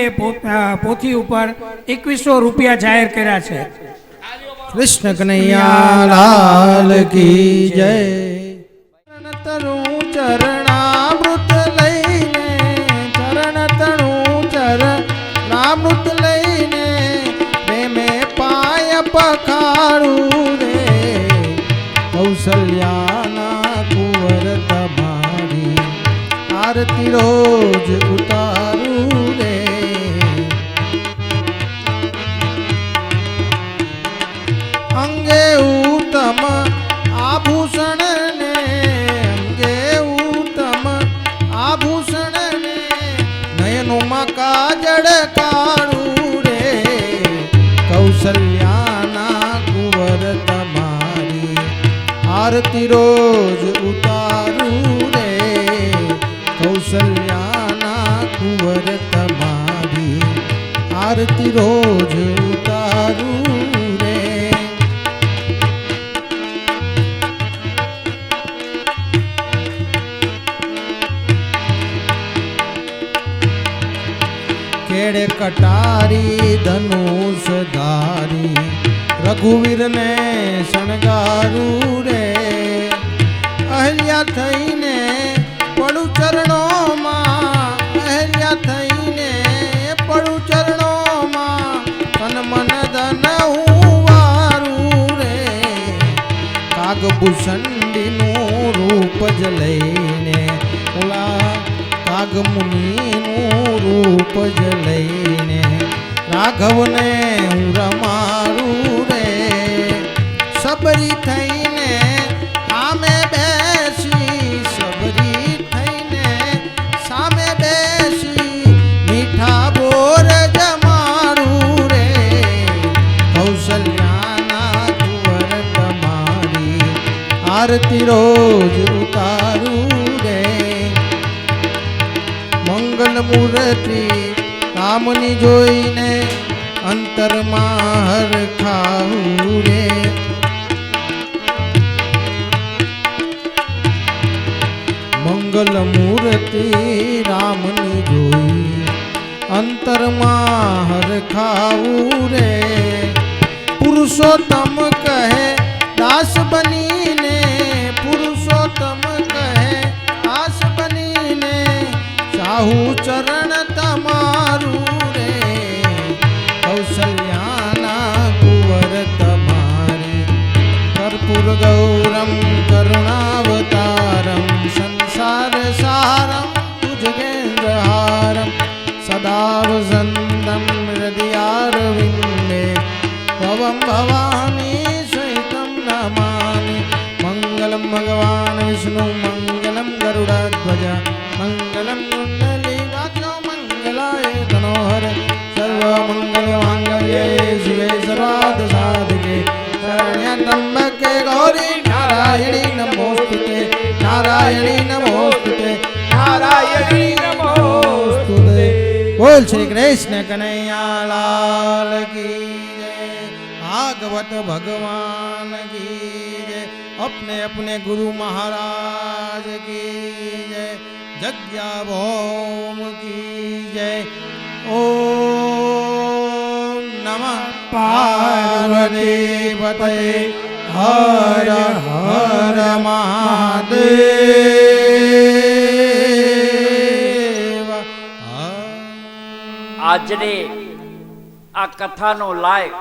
Speaker 4: પોથી ઉપર 2100 રૂપિયા જાહેર કર્યા છે.
Speaker 2: કૃષ્ણ કનૈયા લાલ કી જય. તરું ચરણામૃત લઈને, ચરણ તણું ચરણામૃત લઈને પ્રેમે પાય પખાડું રે કૌશલ્યાના કુંવર તમારી આરતી રોજ ઉતારું રે. અંગે ઉત્તમ આભૂષણ ને, અંગે ઉત્તમ આભૂષણ ને નયનોમાં કાજળ કાળું રે કૌશલ્યાના કુંવર તમારી આરતી રોજ ઉતારું રે કૌશલ્યાના કુંવર તમારી આરતી રોજ ઉતારું રે. કેડે કટારી ધનુષ ધારી રઘુવીર ને શણગારું રે અહલ્યા થઈને પડું ચરણોમાં, અહલ્યા થઈને પડું ચરણોમાં તન મન ધન હું વારું રે કાગ ભૂષંડીનું રૂપ જ લઈને ઓલા કાગમુનિનું રૂપ જ લઈને રાઘવને હું રમાડું રે સબરી થઈને સામે બેસી સબરી થઈને સામે બેસી મીઠા બોર જમાડું રે કૌશલ્યાના કુંવર તમારી આરતી રોજ ઉતારું રે મંગલ મૂર્તિ રામની જોઈને અંતરમાં હર ખાવું રે મંગલ મૂર્તિ રામની જોઈ અંતરમાં હર ખાવું રે પુરુષોત્તમ કહે દાસ બનીને પુરુષોત્તમ કહે દાસ બનીને સાહુ ચરણ તમારું રે કૌશલ્યાના કુંવર તમારી કર્પૂર ગૌરમ કરુણાવતારમ સંસાર સારમ ભુજગેન્દ્રહારમ સદા વસંતમ હૃદયારવિંદે ભવમ ભવાની સહિતમ નમામિ મંગલમ ભગવાન વિષ્ણુ મંગલમ ગરુડધ્વજ મંગલમ કુંડલીકાક્ષ મંગલાય તનોહર સર્વમંગલ માંગલ્યે શિવે સર્વાર્થ સાધિકે શરણ્ય ત્રંબકે ગૌરી નારાયણી નમોસ્તુતે નારાયણી નમોસ્તુતે નારાયણી નમોસ્તુતે બોલ શ્રી કૃષ્ણ કનૈયા લાલ કી જય ભાગવત ભગવાન કી જય अपने अपने गुरु महाराज की जय जग्या भौम की जय ओम नमः पार्वती पते हर हर महादेव
Speaker 3: આજની આ કથાનો લાઈવ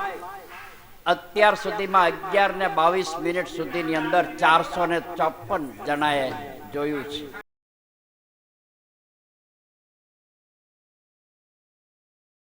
Speaker 3: અત્યાર સુધીમાં 11 ને 22 મિનિટ સુધીની અંદર 454 જણાએ જોયું છે.